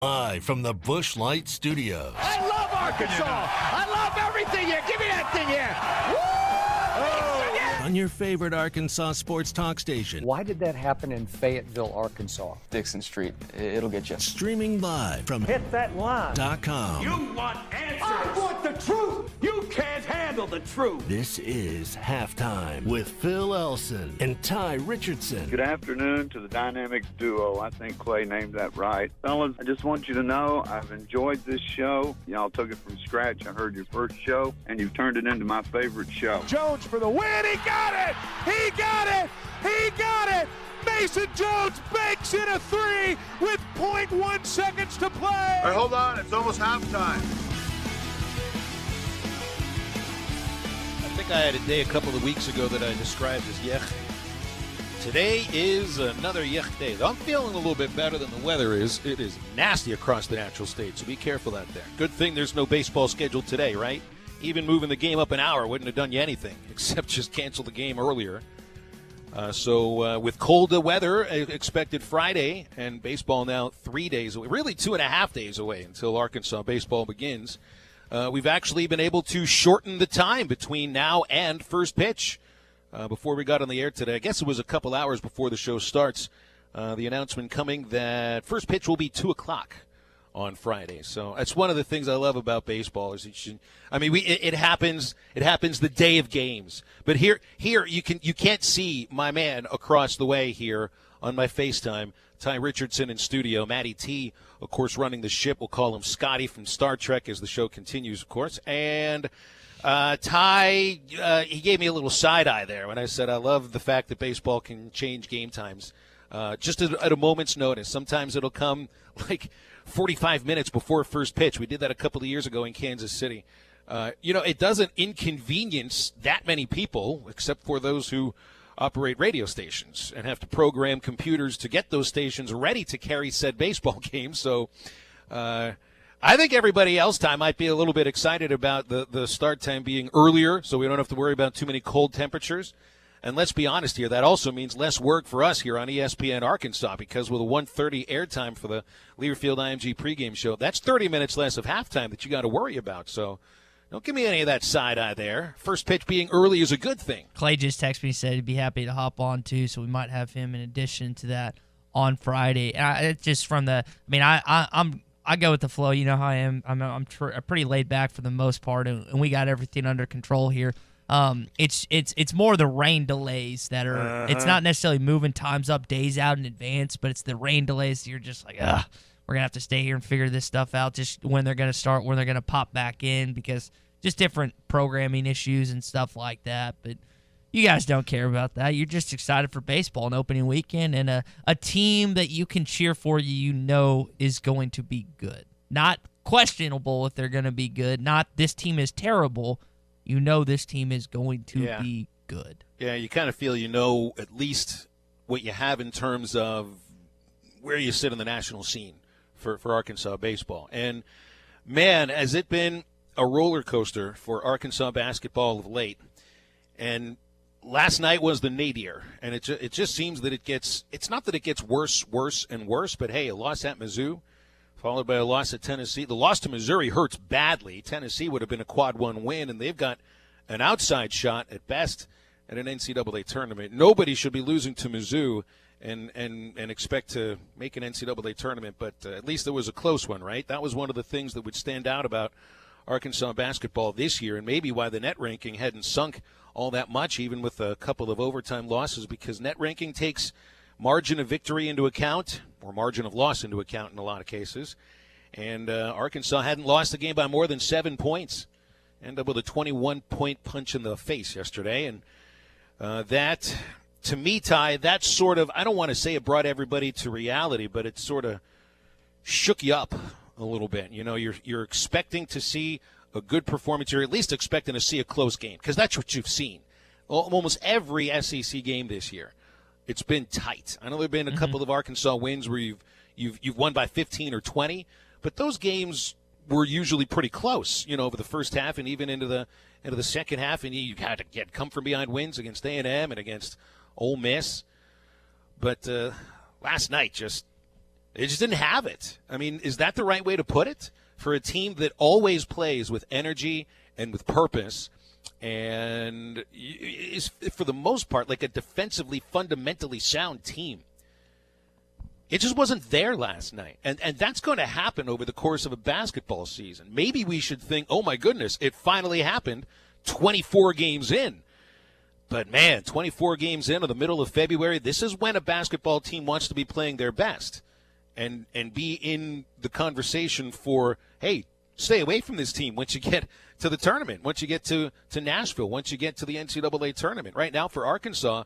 Live from the Busch Light Studios. I love Arkansas. I love everything here. Give me that thing here. On your favorite Arkansas sports talk station. Why did that happen in Fayetteville, Arkansas? Dixon Street. It'll get you. Streaming live from Hit that line. .com. You want answers. I want the truth. You can't handle the truth. This is Halftime with Phil Elson and Ty Richardson. Good afternoon to the dynamic duo. I think Clay named that right. Fellas, I just want you to know I've enjoyed this show. Y'all took it from scratch. I heard your first show, and you've turned it into my favorite show. Jones for the win. He got it. He got it. He got it. Mason Jones banks in a three with 0.1 seconds to play. All right, hold on. It's almost halftime. I think I had a day a couple of weeks ago that I described as yech. Today is another yech day. I'm feeling a little bit better than the weather is. It is nasty across the natural state, so be careful out there. Good thing there's no baseball scheduled today, right? Even moving the game up an hour wouldn't have done you anything, except just cancel the game earlier. So with colder weather expected Friday, and baseball now 3 days away, really 2.5 days away until Arkansas baseball begins, we've actually been able to shorten the time between now and first pitch. Before we got on the air today, I guess it was a couple hours before the show starts, the announcement coming that first pitch will be 2 o'clock on Friday. So that's one of the things I love about baseball is it happens the day of games. But here you can't see my man across the way here on my FaceTime, Ty Richardson in studio. Matty T, of course, running the ship. We'll call him Scotty from Star Trek as the show continues, of course. And Ty, he gave me a little side eye there when I said I love the fact that baseball can change game times just at a moment's notice. Sometimes it'll come like 45 minutes before first pitch. We did that a couple of years ago in Kansas City. It doesn't inconvenience that many people, except for those who operate radio stations and have to program computers to get those stations ready to carry said baseball games. So I think everybody else, Ty, might be a little bit excited about the start time being earlier so we don't have to worry about too many cold temperatures. And let's be honest here, that also means less work for us here on ESPN Arkansas, because with a 1:30 airtime for the Learfield IMG pregame show, that's 30 minutes less of halftime that you got to worry about. So don't give me any of that side eye there. First pitch being early is a good thing. Clay just texted me and said he'd be happy to hop on too, so we might have him in addition to that on Friday. It's just from the, I go with the flow. You know how I am. I'm pretty laid back for the most part, and we got everything under control here. It's more the rain delays that are. It's not necessarily moving times up days out in advance, but it's the rain delays. You're just like, we're gonna have to stay here and figure this stuff out. Just when they're gonna start, when they're gonna pop back in, because just different programming issues and stuff like that. But you guys don't care about that. You're just excited for baseball and opening weekend and a team that you can cheer for. You know is going to be good, not questionable if they're gonna be good. Not this team is terrible. You know this team is going to be good. Yeah, you kind of feel you know at least what you have in terms of where you sit in the national scene for Arkansas baseball. And, man, has it been a roller coaster for Arkansas basketball of late. And last night was the nadir, and it just seems that it's not that it gets worse and worse, but, hey, a loss at Mizzou, followed by a loss at Tennessee. The loss to Missouri hurts badly. Tennessee would have been a quad one win, and they've got an outside shot at best at an NCAA tournament. Nobody should be losing to Mizzou and expect to make an NCAA tournament, but at least there was a close one, right? That was one of the things that would stand out about Arkansas basketball this year, and maybe why the net ranking hadn't sunk all that much, even with a couple of overtime losses, because net ranking takes margin of victory into account, or margin of loss into account in a lot of cases. And Arkansas hadn't lost the game by more than 7 points. Ended up with a 21-point punch in the face yesterday. And that, to me, Ty, that sort of, I don't want to say it brought everybody to reality, but it sort of shook you up a little bit. You know, you're expecting to see a good performance. You're at least expecting to see a close game, because that's what you've seen. Almost every SEC game this year, it's been tight. I know there have been a couple of Arkansas wins where you've won by 15 or 20, but those games were usually pretty close, you know, over the first half and even into the second half, and you had to come from behind wins against A&M and against Ole Miss. But last night, just They just didn't have it. I mean, is that the right way to put it? For a team that always plays with energy and with purpose and is, for the most part, like a defensively, fundamentally sound team. It just wasn't there last night. And that's going to happen over the course of a basketball season. Maybe we should think, oh, my goodness, it finally happened 24 games in. But, man, 24 games in the middle of February, this is when a basketball team wants to be playing their best and be in the conversation for, hey, stay away from this team once you get to the tournament, once you get to Nashville, once you get to the NCAA tournament. Right now for Arkansas,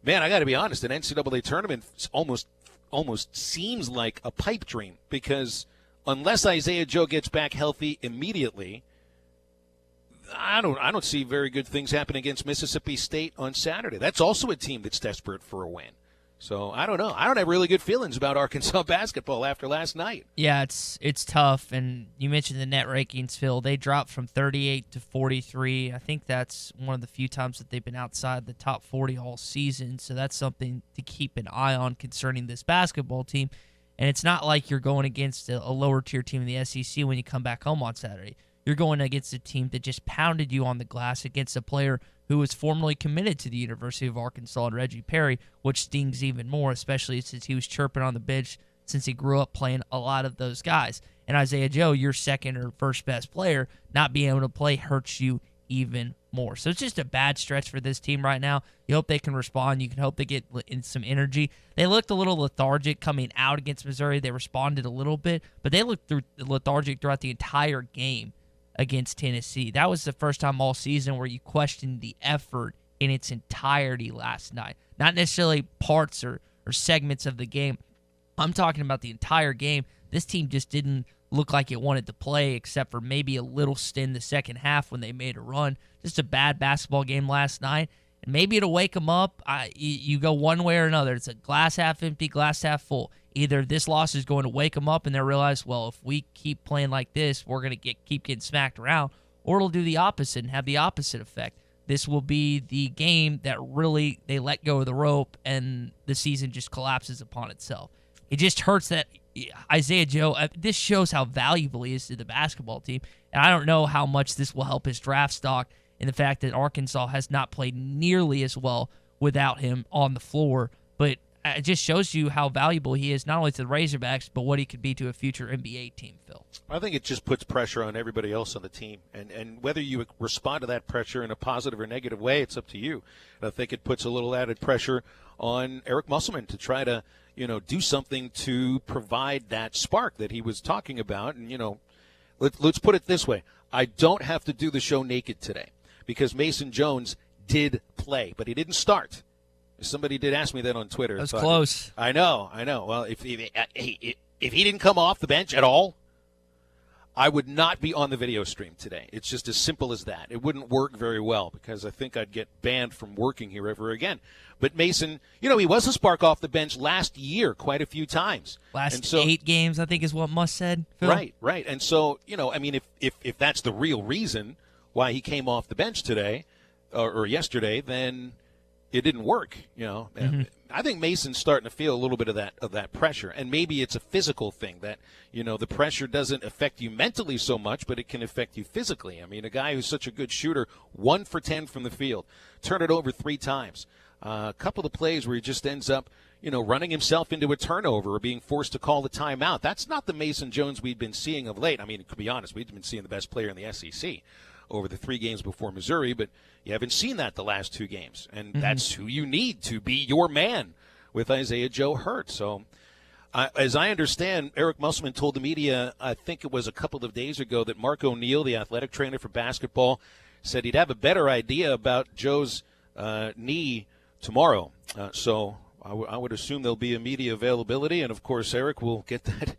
man, I got to be honest, an NCAA tournament almost seems like a pipe dream because unless Isaiah Joe gets back healthy immediately, I don't see very good things happen against Mississippi State on Saturday. That's also a team that's desperate for a win. So I don't know. I don't have really good feelings about Arkansas basketball after last night. Yeah, it's tough. And you mentioned the net rankings, Phil. They dropped from 38 to 43. I think that's one of the few times that they've been outside the top 40 all season. So that's something to keep an eye on concerning this basketball team. And it's not like you're going against a lower tier team in the SEC when you come back home on Saturday. You're going against a team that just pounded you on the glass against a player who was formerly committed to the University of Arkansas and Reggie Perry, which stings even more, especially since he was chirping on the bench since he grew up playing a lot of those guys. And Isaiah Joe, your second or first best player, not being able to play hurts you even more. So it's just a bad stretch for this team right now. You hope they can respond. You can hope they get in some energy. They looked a little lethargic coming out against Missouri. They responded a little bit, but they looked lethargic throughout the entire game against Tennessee. That was the first time all season where you questioned the effort in its entirety last night. Not necessarily parts or segments of the game. I'm talking about the entire game. This team just didn't look like it wanted to play except for maybe a little stint in the second half when they made a run. Just a bad basketball game last night. And maybe it'll wake them up. You go one way or another. It's a glass half empty, glass half full. Either this loss is going to wake them up and they'll realize, well, if we keep playing like this, we're going to keep getting smacked around, or it'll do the opposite and have the opposite effect. This will be the game that really they let go of the rope and the season just collapses upon itself. It just hurts that Isaiah Joe, this shows how valuable he is to the basketball team. And I don't know how much this will help his draft stock in the fact that Arkansas has not played nearly as well without him on the floor. But it just shows you how valuable he is, not only to the Razorbacks, but what he could be to a future NBA team, Phil. I think it just puts pressure on everybody else on the team. And whether you respond to that pressure in a positive or negative way, it's up to you. I think it puts a little added pressure on Eric Musselman to try to, do something to provide that spark that he was talking about. And, let's put it this way. I don't have to do the show naked today because Mason Jones did play, but he didn't start. Somebody did ask me that on Twitter. That's close. I know. Well, if he didn't come off the bench at all, I would not be on the video stream today. It's just as simple as that. It wouldn't work very well because I think I'd get banned from working here ever again. But Mason, he was a spark off the bench last year quite a few times. Last 8 games, I think is what Muss said, Phil. Right. And so, if that's the real reason why he came off the bench today or yesterday, then it didn't work, Mm-hmm. I think Mason's starting to feel a little bit of that pressure, and maybe it's a physical thing that, the pressure doesn't affect you mentally so much, but it can affect you physically. I mean, a guy who's such a good shooter, 1 for 10 from the field, turned it over 3 times. A couple of plays where he just ends up, running himself into a turnover or being forced to call the timeout. That's not the Mason Jones we've been seeing of late. I mean, to be honest, we've been seeing the best player in the SEC over the 3 games before Missouri, but you haven't seen that the last 2 games. And that's who you need to be your man with Isaiah Joe hurt. So as I understand, Eric Musselman told the media, I think it was a couple of days ago, that Mark O'Neill, the athletic trainer for basketball, said he'd have a better idea about Joe's knee tomorrow. So I would assume there'll be a media availability. And, of course, Eric will get that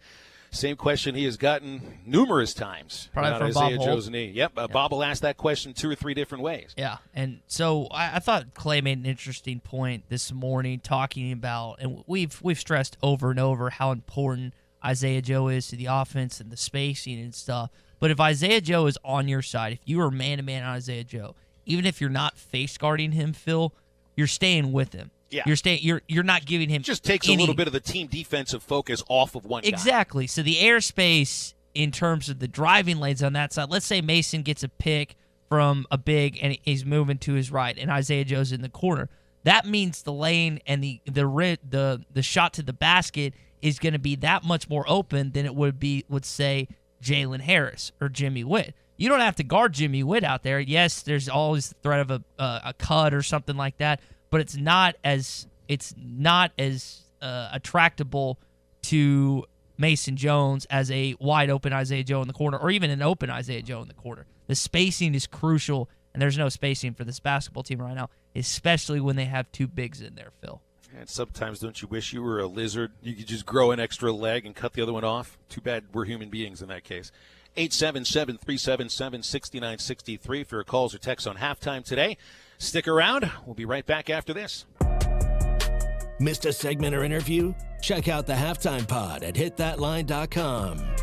same question he has gotten numerous times about Isaiah Joe's knee. Yep, Bob will ask that question 2 or 3 different ways. Yeah, and so I thought Clay made an interesting point this morning talking about, and we've stressed over and over how important Isaiah Joe is to the offense and the spacing and stuff. But if Isaiah Joe is on your side, if you are man-to-man on Isaiah Joe, even if you're not face guarding him, Phil, you're staying with him. Yeah. You're not giving him just takes a little bit of the team defensive focus off of one guy. Exactly. So the airspace in terms of the driving lanes on that side, let's say Mason gets a pick from a big and he's moving to his right and Isaiah Joe's in the corner. That means the lane and the shot to the basket is going to be that much more open than it would be, let's say, Jalen Harris or Jimmy Witt. You don't have to guard Jimmy Witt out there. Yes, there's always the threat of a cut or something like that, but it's not as attractable to Mason Jones as a wide open Isaiah Joe in the corner, or even an open Isaiah Joe in the corner. The spacing is crucial, and there's no spacing for this basketball team right now, especially when they have two bigs in there, Phil. And sometimes don't you wish you were a lizard? You could just grow an extra leg and cut the other one off. Too bad we're human beings in that case. 877-377-6963 for your calls or texts on halftime today. Stick around. We'll be right back after this. Missed a segment or interview? Check out the Halftime Pod at hitthatline.com.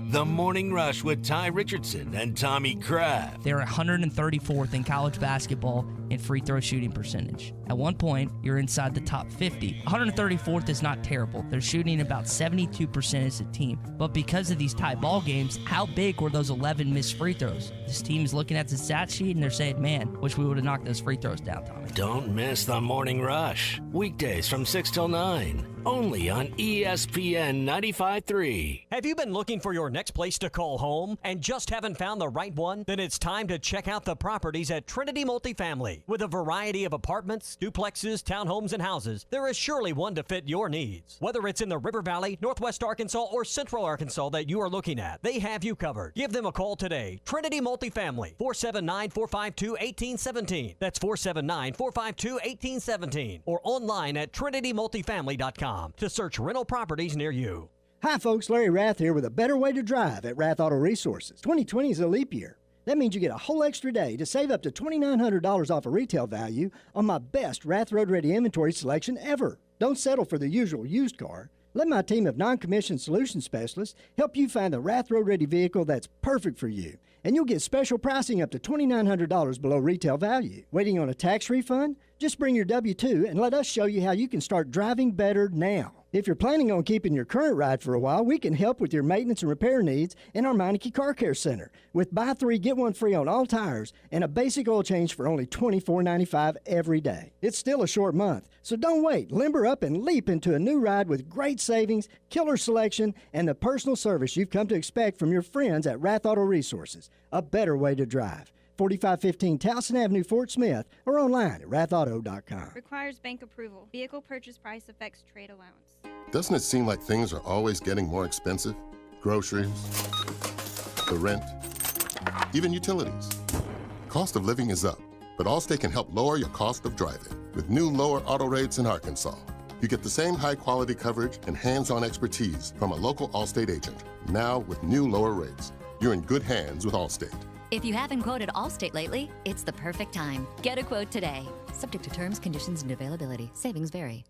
The Morning Rush with Ty Richardson and Tommy Kraft. They're 134th in college basketball in free throw shooting percentage. At one point, you're inside the top 50. 134th is not terrible. They're shooting about 72% as a team. But because of these tight ball games, how big were those 11 missed free throws? This team is looking at the stat sheet and they're saying, man, wish we would have knocked those free throws down, Tommy. Don't miss the Morning Rush. Weekdays from 6 till 9. Only on ESPN 95.3. Have you been looking for your next place to call home and just haven't found the right one? Then it's time to check out the properties at Trinity Multifamily. With a variety of apartments, duplexes, townhomes, and houses, there is surely one to fit your needs. Whether it's in the River Valley, Northwest Arkansas, or Central Arkansas that you are looking at, they have you covered. Give them a call today. Trinity Multifamily, 479-452-1817. That's 479-452-1817. Or online at trinitymultifamily.com to search rental properties near you. Hi folks, Larry Rath here with a better way to drive at Rath Auto Resources. 2020 is a leap year. That means you get a whole extra day to save up to $2,900 off of retail value on my best Rath Road Ready inventory selection ever. Don't settle for the usual used car. Let my team of non-commissioned solution specialists help you find the Rath Road Ready vehicle that's perfect for you. And you'll get special pricing up to $2,900 below retail value. Waiting on a tax refund? Just bring your W-2 and let us show you how you can start driving better now. If you're planning on keeping your current ride for a while, we can help with your maintenance and repair needs in our Meineke Car Care Center with buy 3, get 1 free on all tires and a basic oil change for only $24.95 every day. It's still a short month, so don't wait. Limber up and leap into a new ride with great savings, killer selection, and the personal service you've come to expect from your friends at Rath Auto Resources. A better way to drive. 4515 Towson Avenue, Fort Smith, or online at rathauto.com. Requires bank approval. Vehicle purchase price affects trade allowance. Doesn't it seem like things are always getting more expensive? Groceries, the rent, even utilities. Cost of living is up, but Allstate can help lower your cost of driving. With new lower auto rates in Arkansas, you get the same high-quality coverage and hands-on expertise from a local Allstate agent. Now with new lower rates, you're in good hands with Allstate. If you haven't quoted Allstate lately, it's the perfect time. Get a quote today. Subject to terms, conditions, and availability. Savings vary.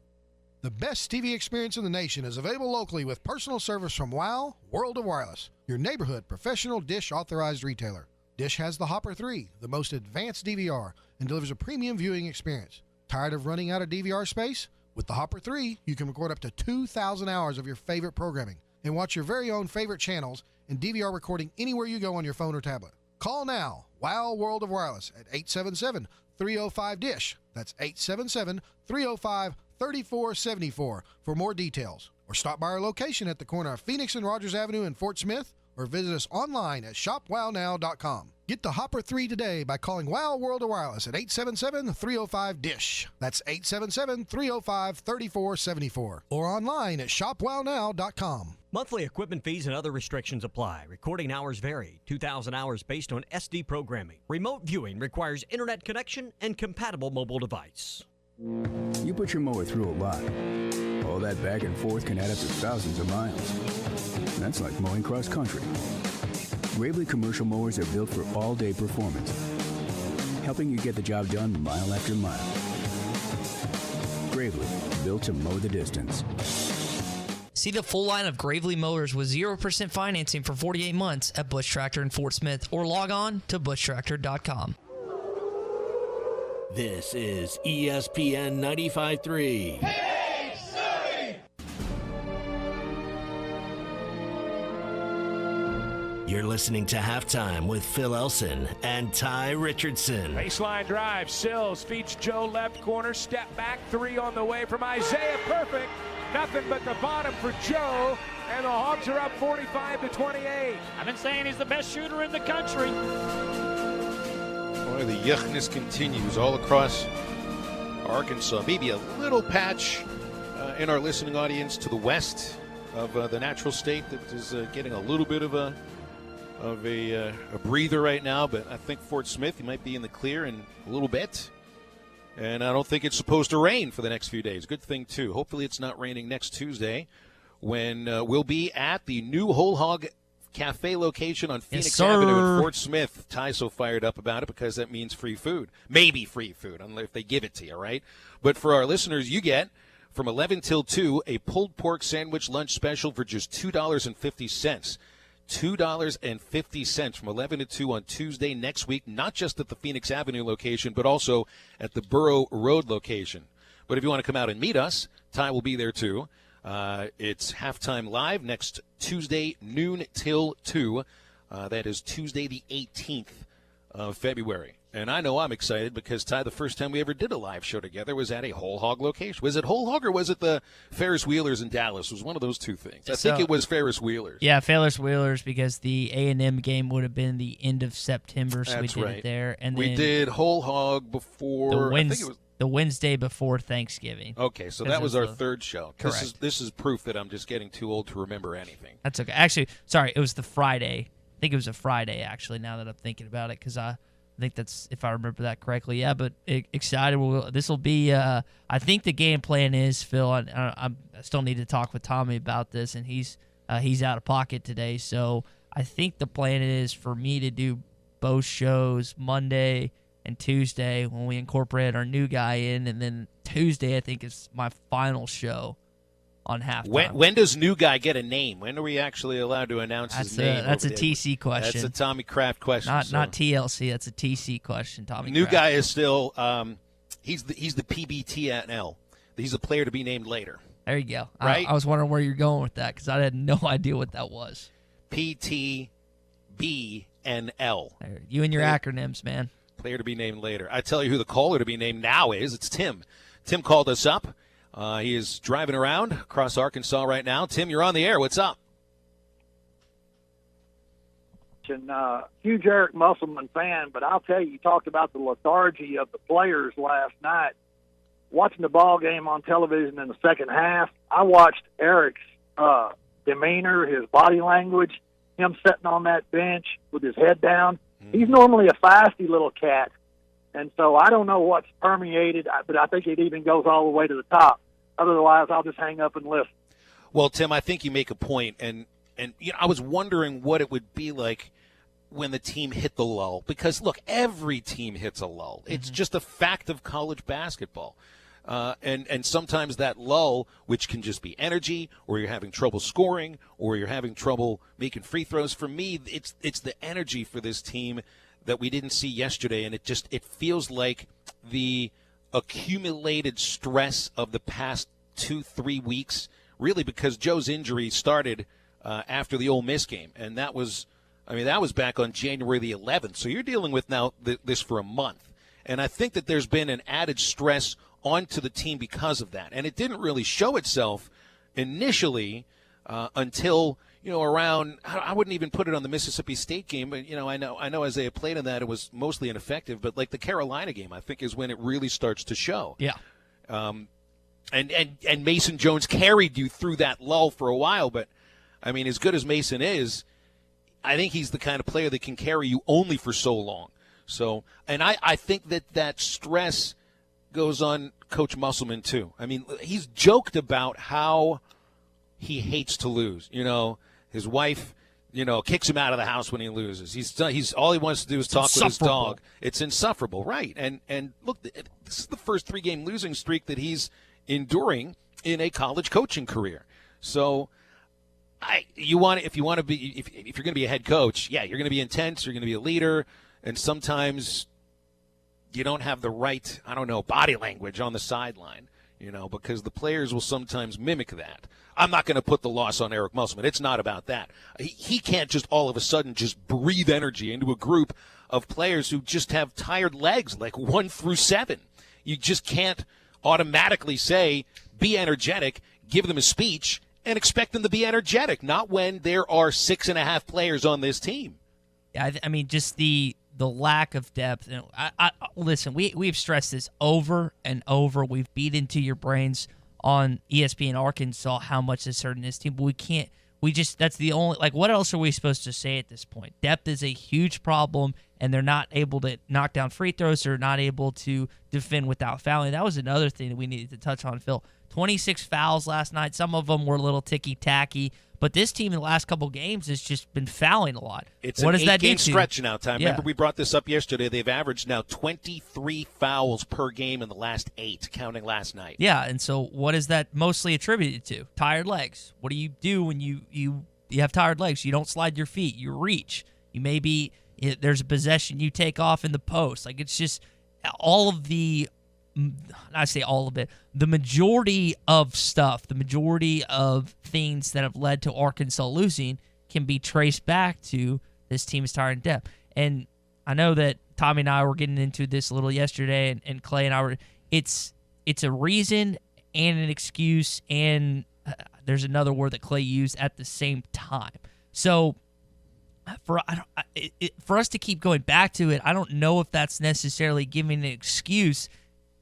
The best TV experience in the nation is available locally with personal service from WOW World of Wireless, your neighborhood professional Dish authorized retailer. Dish has the Hopper 3, the most advanced DVR, and delivers a premium viewing experience. Tired of running out of DVR space? With the Hopper 3, you can record up to 2,000 hours of your favorite programming and watch your very own favorite channels and DVR recording anywhere you go on your phone or tablet. Call now, WOW World of Wireless at 877-305-DISH. That's 877-305-3474 for more details. Or stop by our location at the corner of Phoenix and Rogers Avenue in Fort Smith, or visit us online at shopwownow.com. Get the Hopper 3 today by calling WOW World of Wireless at 877-305-DISH. That's 877-305-3474. Or online at shopwownow.com. Monthly equipment fees and other restrictions apply. Recording hours vary. 2,000 hours based on SD programming. Remote viewing requires internet connection and compatible mobile device. You put your mower through a lot. All that back and forth can add up to thousands of miles. That's like mowing cross country. Gravely commercial mowers are built for all-day performance, helping you get the job done mile after mile. Gravely, built to mow the distance. See the full line of Gravely mowers with 0% financing for 48 months at Bush Tractor in Fort Smith, or log on to bushtractor.com. This is ESPN 95.3. You're listening to Halftime with Phil Elson and Ty Richardson. Baseline drive. Sills feeds Joe left corner. Step back. 3 on the way from Isaiah. Perfect. Nothing but the bottom for Joe. And the Hawks are up 45-28. I've been saying he's the best shooter in the country. Boy, the yuckness continues all across Arkansas. Maybe a little patch in our listening audience to the west of the natural state that is getting a little bit of a breather right now. But I think Fort Smith, you might be in the clear in a little bit. And I don't think it's supposed to rain for the next few days. Good thing, too. Hopefully it's not raining next Tuesday when we'll be at the new Whole Hog Cafe location on Phoenix Avenue in Fort Smith. Ty's so fired up about it because that means free food. Maybe free food, unless if they give it to you, right? But for our listeners, you get, from 11 till 2, a pulled pork sandwich lunch special for just $2.50. $2.50 from 11 to 2 on Tuesday next week, not just at the Phoenix Avenue location, but also at the Borough Road location. But if you want to come out and meet us, Ty will be there too. It's Halftime Live next Tuesday, noon till 2. That is Tuesday the 18th of February. And I know I'm excited because, Ty, the first time we ever did a live show together was at a Whole Hog location. Was it Whole Hog or was it the Ferris Wheelers in Dallas? It was one of those two things. I think it was Ferris Wheelers. Yeah, Ferris Wheelers, because the A&M game would have been the end of September, so we did it there. And we did Whole Hog before, I think it was the Wednesday before Thanksgiving. Okay, so that was our third show. Correct. This is proof that I'm just getting too old to remember anything. That's okay. Actually, sorry, it was the Friday. I think it was a Friday, actually, now that I'm thinking about it, because I think that's, if I remember that correctly. Yeah, but excited. This will be, I think the game plan is, Phil, I still need to talk with Tommy about this, and he's out of pocket today. So I think the plan is for me to do both shows Monday and Tuesday when we incorporate our new guy in, and then Tuesday I think is my final show on Halftime. When does new guy get a name? When are we actually allowed to announce his name? That's a TC question. That's a Tommy Kraft question. Not TLC. That's a TC question. Tommy. New Kraft. guy is still he's the PBTNL. He's a player to be named later. There you go. Right. I was wondering where you're going with that because I had no idea what that was. PTBNL. You and your acronyms, man. Player to be named later. I tell you who the caller to be named now is. It's Tim. Tim called us up. He is driving around across Arkansas right now. Tim, you're on the air. What's up? Huge Eric Musselman fan, but I'll tell you, you talked about the lethargy of the players last night. Watching the ball game on television in the second half, I watched Eric's demeanor, his body language, him sitting on that bench with his head down. He's normally a feisty little cat, and so I don't know what's permeated, but I think it even goes all the way to the top. Otherwise, I'll just hang up and listen. Well, Tim, I think you make a point, and you know, I was wondering what it would be like when the team hit the lull. Because, look, every team hits a lull. It's just a fact of college basketball. And sometimes that lull, which can just be energy, or you're having trouble scoring, or you're having trouble making free throws. For me, it's the energy for this team that we didn't see yesterday, and it feels like the accumulated stress of the past 2-3 weeks, really, because Joe's injury started after the Ole Miss game, and that was back on January the 11th. So you're dealing with now this for a month, and I think that there's been an added stress onto the team because of that, and it didn't really show itself initially until around, I wouldn't even put it on the Mississippi State game, but I know Isaiah played in that, it was mostly ineffective, but like the Carolina game, I think is when it really starts to show. Yeah. And Mason Jones carried you through that lull for a while, but I mean, as good as Mason is, I think he's the kind of player that can carry you only for so long. So, and I think that stress goes on Coach Musselman too. I mean, he's joked about how he hates to lose. His wife, kicks him out of the house when he loses. He's all he wants to do is talk with his dog. It's insufferable, right? And look, this is the first 3-game losing streak that he's enduring in a college coaching career. So if you're going to be a head coach, yeah, you're going to be intense, you're going to be a leader, and sometimes you don't have the right, body language on the sideline, because the players will sometimes mimic that. I'm not going to put the loss on Eric Musselman. It's not about that. He can't just all of a sudden just breathe energy into a group of players who just have tired legs, like 1 through 7. You just can't automatically say, be energetic, give them a speech, and expect them to be energetic, not when there are 6.5 players on this team. Yeah, I mean, just the lack of depth. Listen, we've stressed this over and over. We've beat into your brains on ESPN Arkansas how much is hurting this team, but that's the only, what else are we supposed to say at this point? Depth is a huge problem, and they're not able to knock down free throws. They're not able to defend without fouling. That was another thing that we needed to touch on, Phil. 26 fouls last night. Some of them were a little ticky-tacky, but this team in the last couple games has just been fouling a lot. It's an 8-game stretch now, Tom. Yeah. Remember, we brought this up yesterday. They've averaged now 23 fouls per game in the last 8, counting last night. Yeah, and so what is that mostly attributed to? Tired legs. What do you do when you have tired legs? You don't slide your feet. You reach. There's a possession you take off in the post. It's just all of the – I say all of it, the majority of stuff, the majority of things that have led to Arkansas losing can be traced back to this team's tired depth. And I know that Tommy and I were getting into this a little yesterday, and Clay and I were. It's a reason and an excuse, and there's another word that Clay used at the same time. So for us to keep going back to it, I don't know if that's necessarily giving an excuse.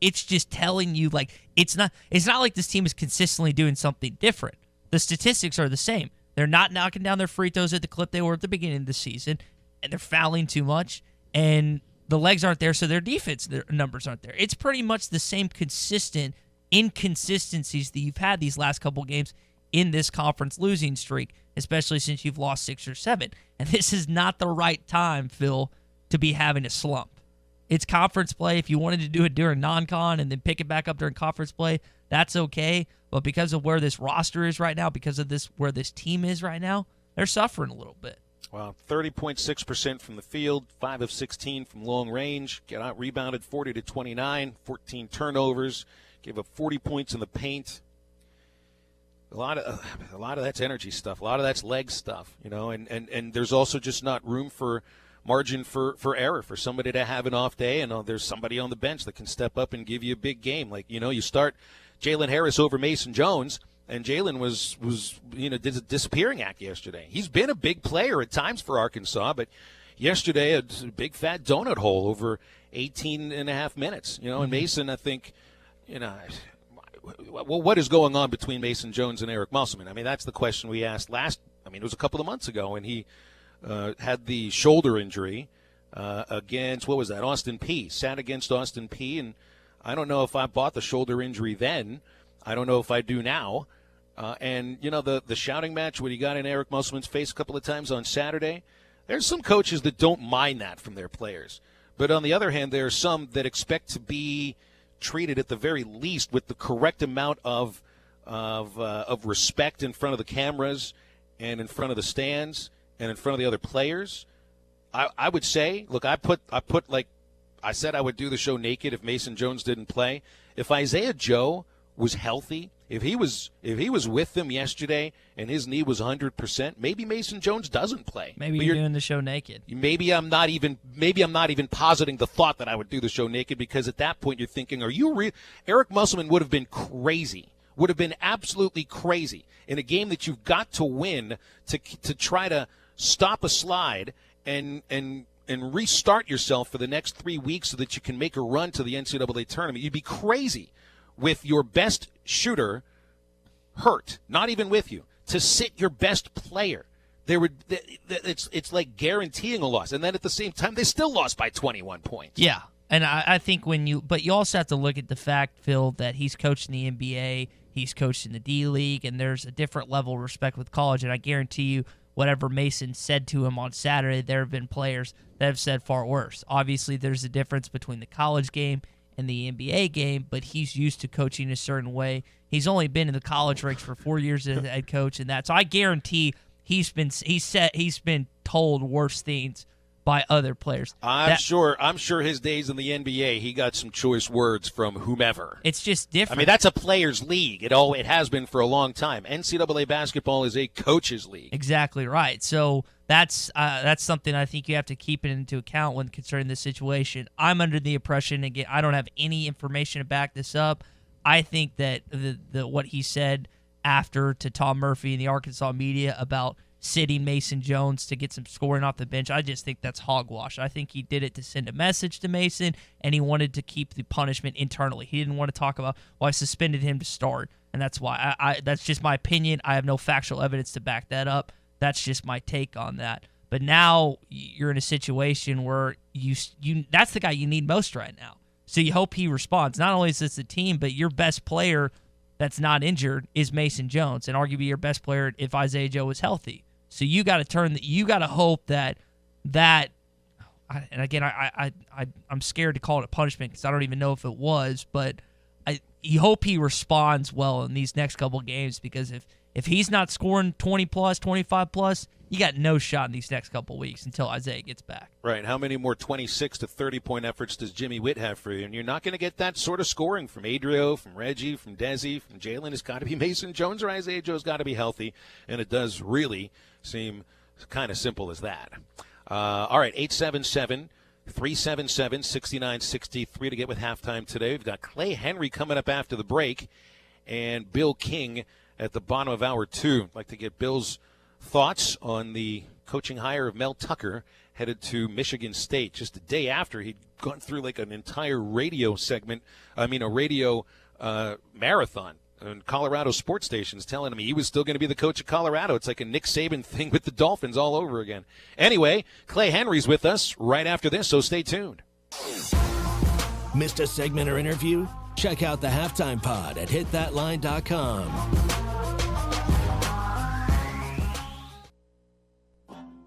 It's just telling you, it's not like this team is consistently doing something different. The statistics are the same. They're not knocking down their free throws at the clip they were at the beginning of the season, and they're fouling too much, and the legs aren't there, so their defense their numbers aren't there. It's pretty much the same consistent inconsistencies that you've had these last couple games in this conference losing streak, especially since you've lost 6 or 7. And this is not the right time, Phil, to be having a slump. It's conference play. If you wanted to do it during non-con and then pick it back up during conference play, that's okay. But because of where this roster is right now, because of where this team is right now, they're suffering a little bit. Well, 30.6% from the field, 5 of 16 from long range. Get out rebounded 40-29, 14 turnovers, gave up 40 points in the paint. A lot of that's energy stuff. A lot of that's leg stuff, and there's also just not room for margin for error for somebody to have an off day, and there's somebody on the bench that can step up and give you a big game. You start Jalen Harris over Mason Jones, and Jalen was did a disappearing act yesterday. He's been a big player at times for Arkansas, but yesterday a big fat donut hole over 18 and a half minutes. And Mason, I think, what is going on between Mason Jones and Eric Musselman? I mean, that's the question we asked it was a couple of months ago, and he had the shoulder injury against, what was that, Austin Peay. Sat against Austin Peay, and I don't know if I bought the shoulder injury then. I don't know if I do now. And, the shouting match when he got in Eric Musselman's face a couple of times on Saturday, there's some coaches that don't mind that from their players. But on the other hand, there are some that expect to be treated at the very least with the correct amount of respect in front of the cameras and in front of the stands and in front of the other players. I would say, look, I said I would do the show naked if Mason Jones didn't play. If Isaiah Joe was healthy, if he was with them yesterday and his knee was 100%, maybe Mason Jones doesn't play. Maybe you're doing the show naked. Maybe I'm not even positing the thought that I would do the show naked, because at that point you're thinking, are you real? Eric Musselman would have been crazy. Would have been absolutely crazy in a game that you've got to win to try to stop a slide and restart yourself for the next 3 weeks so that you can make a run to the NCAA tournament. You'd be crazy with your best shooter hurt, not even with you, to sit your best player. It's like guaranteeing a loss, and then at the same time they still lost by 21 points. Yeah, and I think but you also have to look at the fact, Phil, that he's coached in the NBA, he's coached in the D League, and there's a different level of respect with college. And I guarantee you, whatever Mason said to him on Saturday, there have been players that have said far worse. Obviously, there's a difference between the college game in the NBA game, but he's used to coaching a certain way. He's only been in the college ranks for 4 years as a head coach, and that. So I guarantee he's been told worse things by other players. I'm sure his days in the NBA, he got some choice words from whomever. It's just different. I mean, that's a players' league. It has been for a long time. NCAA basketball is a coaches' league. Exactly right. So that's something I think you have to keep into account when concerning this situation. I'm under the impression, again, I don't have any information to back this up. I think that the what he said after to Tom Murphy and the Arkansas media about sitting Mason Jones to get some scoring off the bench, I just think that's hogwash. I think he did it to send a message to Mason, and he wanted to keep the punishment internally. He didn't want to talk about, I suspended him to start, and that's why. That's just my opinion. I have no factual evidence to back that up. That's just my take on that. But now you're in a situation where that's the guy you need most right now. So you hope he responds. Not only is this the team, but your best player that's not injured is Mason Jones, and arguably your best player if Isaiah Joe is healthy. So you got to hope that, and again, I'm scared to call it a punishment because I don't even know if it was, but you hope he responds well in these next couple of games, because if he's not scoring 20 plus, 25 plus, you got no shot in these next couple of weeks until Isaiah gets back. Right. How many more 26 to 30-point efforts does Jimmy Witt have for you? And you're not going to get that sort of scoring from Adrio, from Reggie, from Desi, from Jalen. It's got to be Mason Jones or Isaiah Joe's got to be healthy, and it does really seem kind of simple as that. All right, 877-377-6963 to get with halftime today. We've got Clay Henry coming up after the break and Bill King at the bottom of hour 2. I'd like to get Bill's thoughts on the coaching hire of Mel Tucker, headed to Michigan State just a day after he'd gone through like an entire radio marathon on Colorado sports stations telling him he was still going to be the coach of Colorado. It's like a Nick Saban thing with the Dolphins all over again. Anyway, Clay Henry's with us right after this, so stay tuned. Missed a segment or interview? Check out the Halftime Pod at hitthatline.com.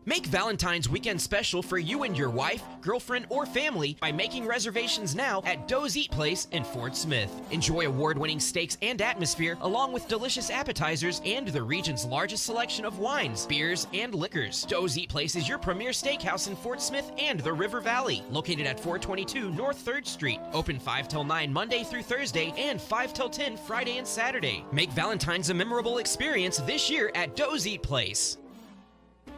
Make Valentine's weekend special for you and your wife, girlfriend, or family by making reservations now at Doe's Eat Place in Fort Smith. Enjoy award-winning steaks and atmosphere, along with delicious appetizers and the region's largest selection of wines, beers, and liquors. Doe's Eat Place is your premier steakhouse in Fort Smith and the River Valley, located at 422 North 3rd Street. Open 5 till 9 Monday through Thursday and 5 till 10 Friday and Saturday. Make Valentine's a memorable experience this year at Doe's Eat Place.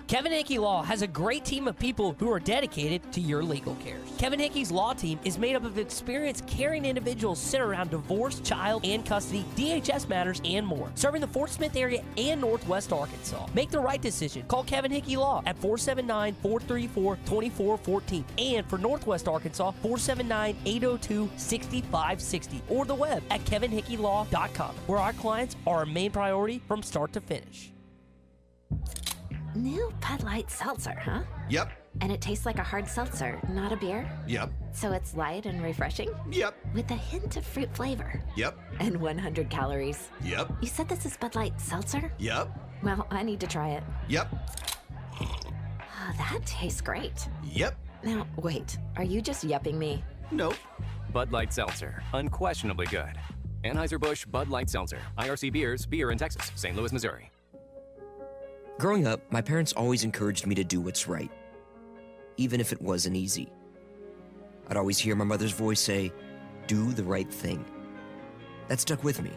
Kevin Hickey Law has a great team of people who are dedicated to your legal cares. Kevin Hickey's law team is made up of experienced, caring individuals centered around divorce, child, and custody, DHS matters, and more. Serving the Fort Smith area and Northwest Arkansas. Make the right decision. Call Kevin Hickey Law at 479-434-2414. And for Northwest Arkansas, 479-802-6560. Or the web at kevinhickeylaw.com, where our clients are our main priority from start to finish. New Bud Light Seltzer, huh? Yep. And it tastes like a hard seltzer, not a beer? Yep. So it's light and refreshing? Yep. With a hint of fruit flavor? Yep. And 100 calories? Yep. You said this is Bud Light Seltzer? Yep. Well, I need to try it. Yep. Oh, that tastes great. Yep. Now, wait, are you just yupping me? Nope. Bud Light Seltzer, unquestionably good. Anheuser-Busch Bud Light Seltzer, IRC Beers, beer in Texas, St. Louis, Missouri. Growing up, my parents always encouraged me to do what's right, even if it wasn't easy. I'd always hear my mother's voice say, "Do the right thing." That stuck with me.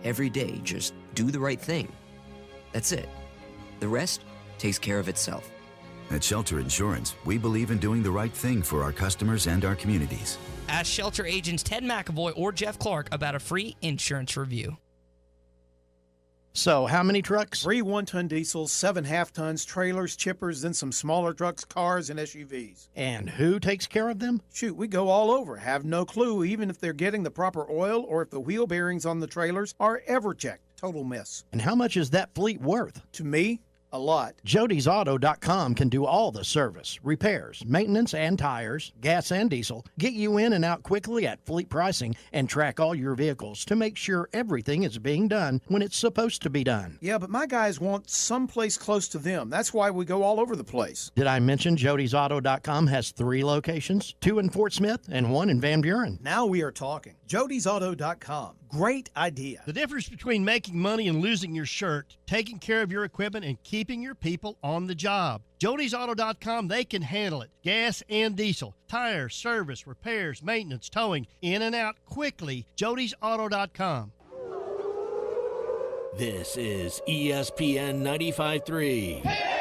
Every day, just do the right thing. That's it. The rest takes care of itself. At Shelter Insurance, we believe in doing the right thing for our customers and our communities. Ask Shelter agents Ted McAvoy or Jeff Clark about a free insurance review. So, how many trucks? 3 1-ton diesels, 7 half-tons, trailers, chippers, then some smaller trucks, cars, and SUVs. And who takes care of them? Shoot, we go all over. Have no clue even if they're getting the proper oil or if the wheel bearings on the trailers are ever checked. Total mess. And how much is that fleet worth? To me, A lot. Jody'sAuto.com can do all the service, repairs, maintenance, and tires, gas and diesel, get you in and out quickly at fleet pricing, and track all your vehicles to make sure everything is being done when it's supposed to be done. Yeah, but my guys want someplace close to them. That's why we go all over the place. Did I mention Jody'sAuto.com has 3 locations, 2 in Fort Smith and 1 in Van Buren? Now we are talking. Jody'sAuto.com. Great idea. The difference between making money and losing your shirt, taking care of your equipment, and keeping your people on the job. Jody'sAuto.com, they can handle it. Gas and diesel, tires, service, repairs, maintenance, towing, in and out quickly. Jody'sAuto.com. This is ESPN 95.3.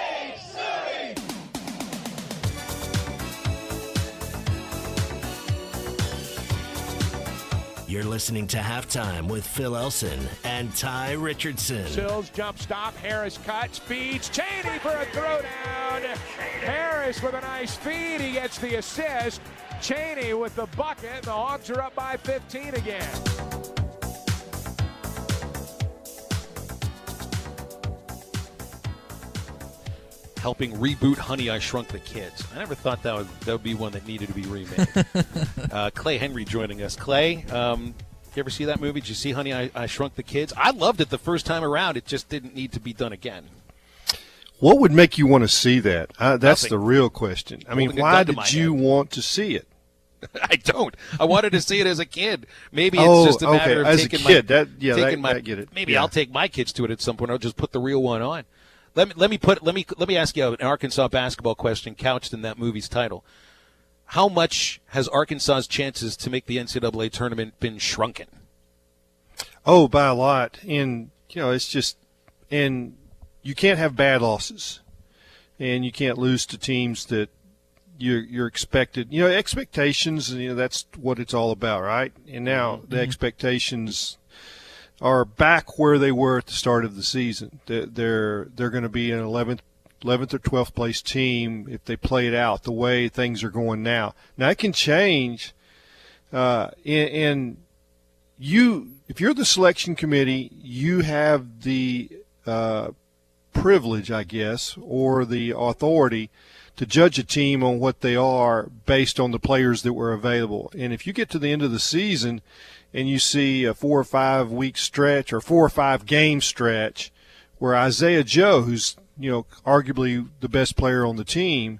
You're listening to Halftime with Phil Elson and Ty Richardson. Sills jump stop. Harris cuts, feeds. Chaney for a throwdown. Harris with a nice feed. He gets the assist. Chaney with the bucket. The Hawks are up by 15 again. Helping reboot Honey, I Shrunk the Kids. I never thought that would be one that needed to be remade. Clay Henry joining us. Clay, you ever see that movie? Did you see Honey, I Shrunk the Kids? I loved it the first time around. It just didn't need to be done again. What would make you want to see that? That's Nothing. the real question. I mean, why did you want to see it? I don't. I wanted to see it as a kid. Maybe it's just a matter of as taking a kid. I get it. Maybe Yeah. I'll take my kids to it at some point. I'll just put the real one on. Let me ask you an Arkansas basketball question couched in that movie's title. How much has Arkansas's chances to make the NCAA tournament been shrunken? Oh, by a lot. And it's just, and you can't have bad losses, and you can't lose to teams that you're expected. Expectations. That's what it's all about, right? And now the expectations are back where they were at the start of the season. They're going to be an 11th or 12th place team if they play it out the way things are going now. Now it can change, and if you're the selection committee, you have the privilege, I guess, or the authority to judge a team on what they are based on the players that were available. And if you get to the end of the season and you see a 4 or 5 week stretch or 4 or 5 game stretch where Isaiah Joe, who's arguably the best player on the team,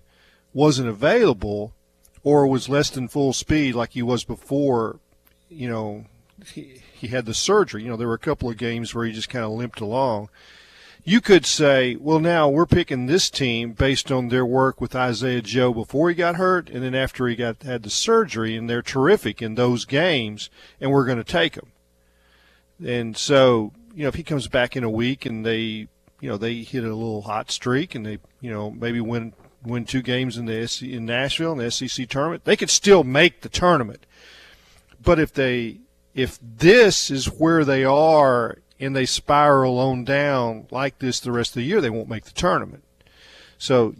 wasn't available or was less than full speed like he was before, he had the surgery. There were a couple of games where he just kind of limped along. You could say, well, now we're picking this team based on their work with Isaiah Joe before he got hurt and then after he had the surgery, and they're terrific in those games, and we're going to take them. And so, if he comes back in a week and they hit a little hot streak and they, maybe win 2 games in Nashville in the SEC tournament, they could still make the tournament. But if this is where they are and they spiral on down like this the rest of the year, they won't make the tournament. So,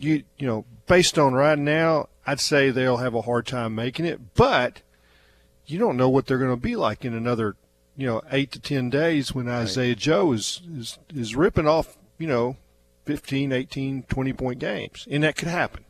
based on right now, I'd say they'll have a hard time making it. But you don't know what they're going to be like in another, 8 to 10 days when Isaiah Joe is ripping off, 15, 18, 20-point games. And that could happen.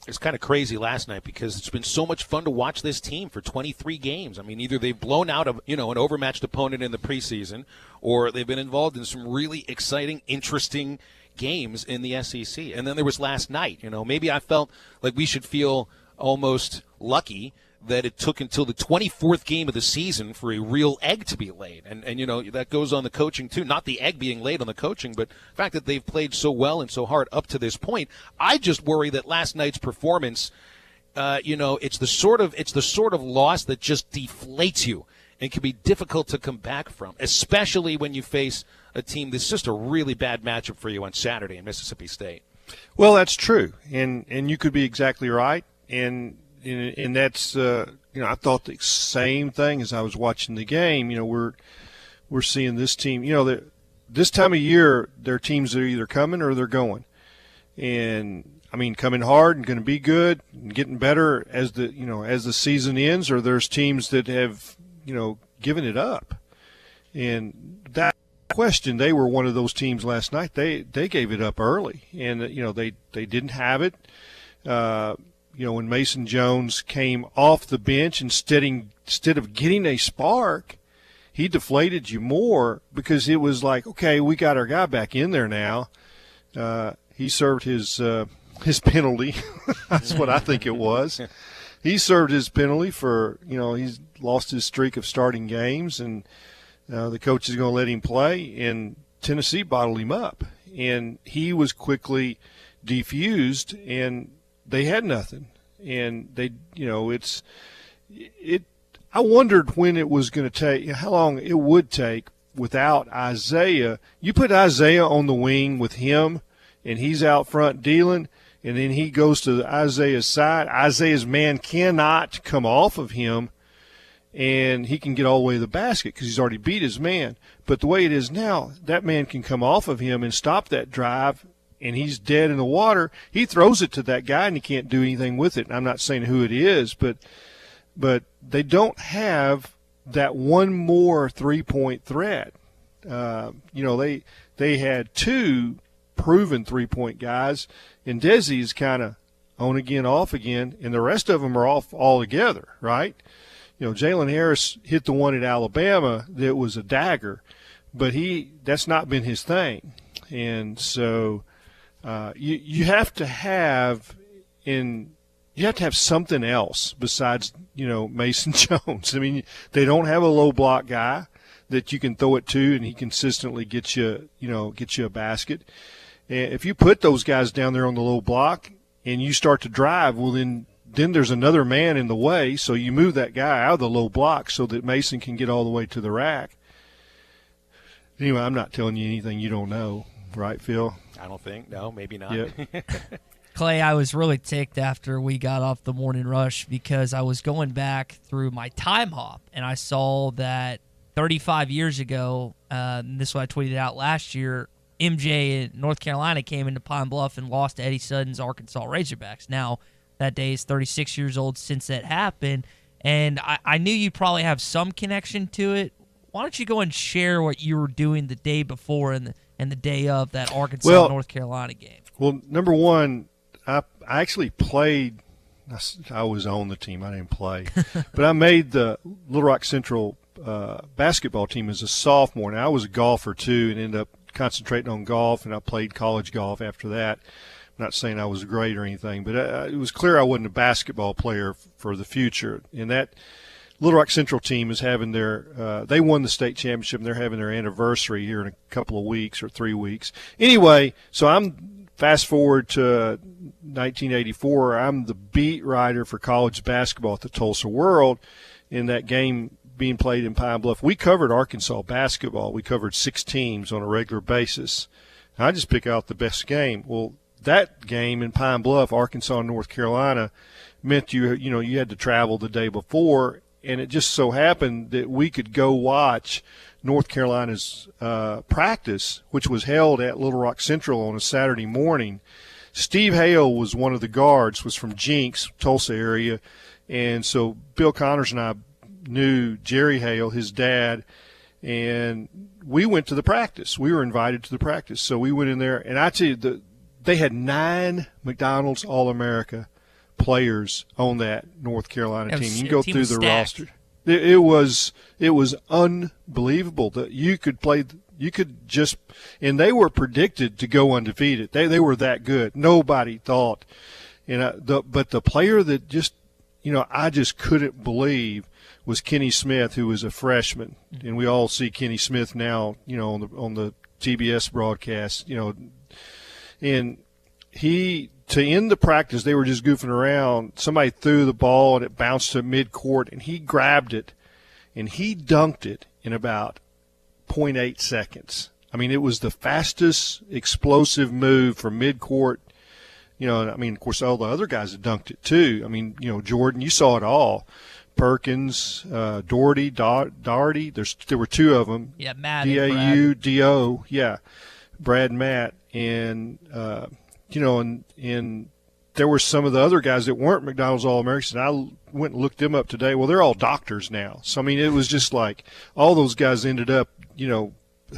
It's kind of crazy last night because it's been so much fun to watch this team for 23 games. I mean, either they've blown out an overmatched opponent in the preseason, or they've been involved in some really exciting, interesting games in the SEC. And then there was last night. Maybe I felt like we should feel almost lucky that it took until the 24th game of the season for a real egg to be laid. And that goes on the coaching too. Not the egg being laid on the coaching, but the fact that they've played so well and so hard up to this point. I just worry that last night's performance, it's the sort of loss that just deflates you and can be difficult to come back from, especially when you face a team that's just a really bad matchup for you on Saturday in Mississippi State. Well, that's true. And you could be exactly right. And that's I thought the same thing as I was watching the game. We're seeing this team. This time of year, their teams are either coming or they're going, and I mean coming hard and going to be good and getting better as the season ends. Or there's teams that have given it up, and that question, they were one of those teams last night. They gave it up early, and they didn't have it. When Mason Jones came off the bench, instead of getting a spark, he deflated you more, because it was like, okay, we got our guy back in there now. He served his penalty. That's what I think it was. He served his penalty for, he's lost his streak of starting games, and the coach is going to let him play, and Tennessee bottled him up. And he was quickly defused, and they had nothing. And I wondered when it was going to take, how long it would take without Isaiah. You put Isaiah on the wing with him, and he's out front dealing, and then he goes to Isaiah's side. Isaiah's man cannot come off of him, and he can get all the way to the basket because he's already beat his man. But the way it is now, that man can come off of him and stop that drive, and he's dead in the water. He throws it to that guy, and he can't do anything with it. And I'm not saying who it is, but they don't have that one more three-point threat. They had two proven three-point guys, and Desi is kind of on again, off again, and the rest of them are off altogether, right? Jalen Harris hit the one at Alabama that was a dagger, but that's not been his thing. And so you have to have something else besides, Mason Jones. I mean, they don't have a low block guy that you can throw it to, and he consistently gets you a basket. And if you put those guys down there on the low block and you start to drive, well, then there's another man in the way, so you move that guy out of the low block so that Mason can get all the way to the rack. Anyway, I'm not telling you anything you don't know, right, Phil? I don't think. No, maybe not. Yep. Clay, I was really ticked after we got off the morning rush because I was going back through my time hop, and I saw that 35 years ago, and this is what I tweeted out last year, MJ in North Carolina came into Pine Bluff and lost to Eddie Sutton's Arkansas Razorbacks. Now, that day is 36 years old since that happened, and I knew you probably have some connection to it. Why don't you go and share what you were doing the day before and the day of that Arkansas-North Carolina game? Well, number one, I actually played. I was on the team. I didn't play. But I made the Little Rock Central basketball team as a sophomore. Now, I was a golfer, too, and ended up concentrating on golf, and I played college golf after that. I'm not saying I was great or anything, but it was clear I wasn't a basketball player for the future. And that Little Rock Central team is having they won the state championship, and they're having their anniversary here in a couple of weeks or 3 weeks. Anyway, so I'm fast forward to 1984. I'm the beat writer for college basketball at the Tulsa World. In that game being played in Pine Bluff, we covered Arkansas basketball. We covered 6 teams on a regular basis. I just pick out the best game. Well, that game in Pine Bluff, Arkansas and North Carolina, meant you had to travel the day before, and it just so happened that we could go watch North Carolina's practice, which was held at Little Rock Central on a Saturday morning. Steve Hale was one of the guards, was from Jenks, Tulsa area, and so Bill Connors and I knew Jerry Hale, his dad, and we went to the practice. We were invited to the practice, so we went in there, and I tell you, they had 9 McDonald's All-America players on that North Carolina team. You can go through the roster. It was unbelievable that you could play. You could just, and they were predicted to go undefeated. They were that good. Nobody thought, but the player that just, I just couldn't believe was Kenny Smith, who was a freshman, and we all see Kenny Smith now, on the TBS broadcast, and to end the practice, they were just goofing around. Somebody threw the ball, and it bounced to midcourt, and he grabbed it, and he dunked it in about 0.8 seconds. I mean, it was the fastest explosive move from midcourt. Of course, all the other guys had dunked it too. I mean, Jordan, you saw it all. Perkins, Doherty, Doherty. There were 2 of them. Yeah, Matt. D-A-U, D-O. Yeah, Brad and Matt. And, and there were some of the other guys that weren't McDonald's All-Americans. And I went and looked them up today. Well, they're all doctors now. So, I mean, it was just like all those guys ended up,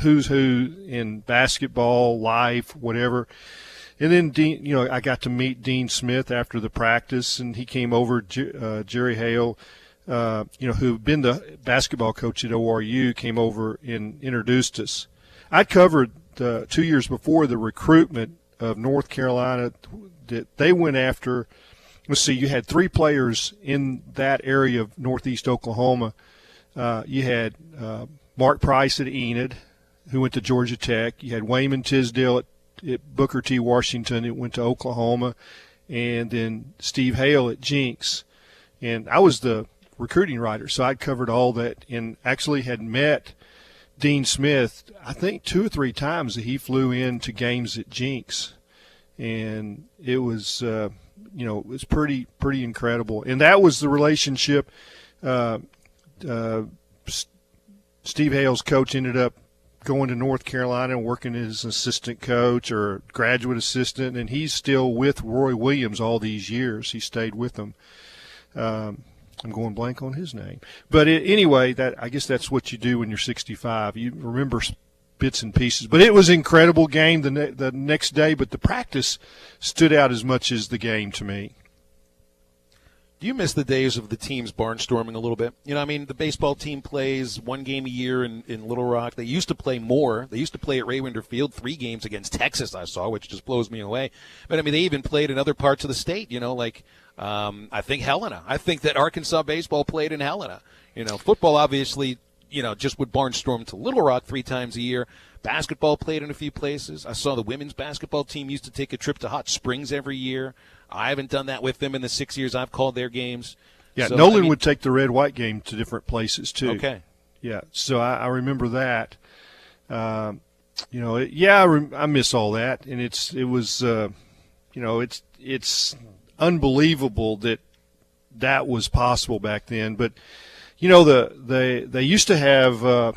who's who in basketball, life, whatever. And then Dean, I got to meet Dean Smith after the practice, and he came over. Jerry Hale, who'd been the basketball coach at ORU, came over and introduced us. I'd covered 2 years before the recruitment of North Carolina that they went after. Let's see, you had 3 players in that area of northeast Oklahoma. You had Mark Price at Enid, who went to Georgia Tech. You had Wayman Tisdale at Booker T. Washington. It went to Oklahoma. And then Steve Hale at Jinx. And I was the recruiting writer, so I'd covered all that and actually had met Dean Smith, I think 2 or 3 times that he flew in to games at Jinx. And it was, it was pretty incredible. And that was the relationship. Steve Hale's coach ended up going to North Carolina and working as an assistant coach or graduate assistant, and he's still with Roy Williams all these years. He stayed with them. I'm going blank on his name. But anyway, I guess that's what you do when you're 65. You remember bits and pieces. But it was an incredible game the next day, but the practice stood out as much as the game to me. Do you miss the days of the teams barnstorming a little bit? The baseball team plays 1 game a year in Little Rock. They used to play more. They used to play at Raywinder Field 3 games against Texas, I saw, which just blows me away. But, they even played in other parts of the state, I think Helena. I think that Arkansas baseball played in Helena. Football obviously, just would barnstorm to Little Rock 3 times a year. Basketball played in a few places. I saw the women's basketball team used to take a trip to Hot Springs every year. I haven't done that with them in the 6 years I've called their games. Yeah, so, Nolan would take the red-white game to different places too. Okay. Yeah, so I remember that. I miss all that, and it's unbelievable that was possible back then. But they used to have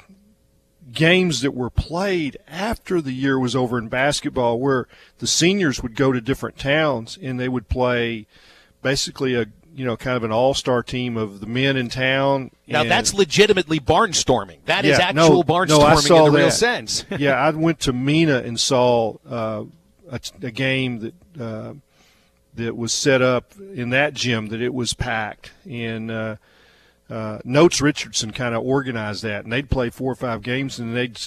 games that were played after the year was over in basketball, where the seniors would go to different towns and they would play basically a kind of an all-star team of the men in town. Now that's legitimately barnstorming. That is actual barnstorming in the real sense. Yeah, I went to Mena and saw a game that was set up in that gym, that it was packed, and Notes Richardson kind of organized that, and they'd play 4 or 5 games, and they'd,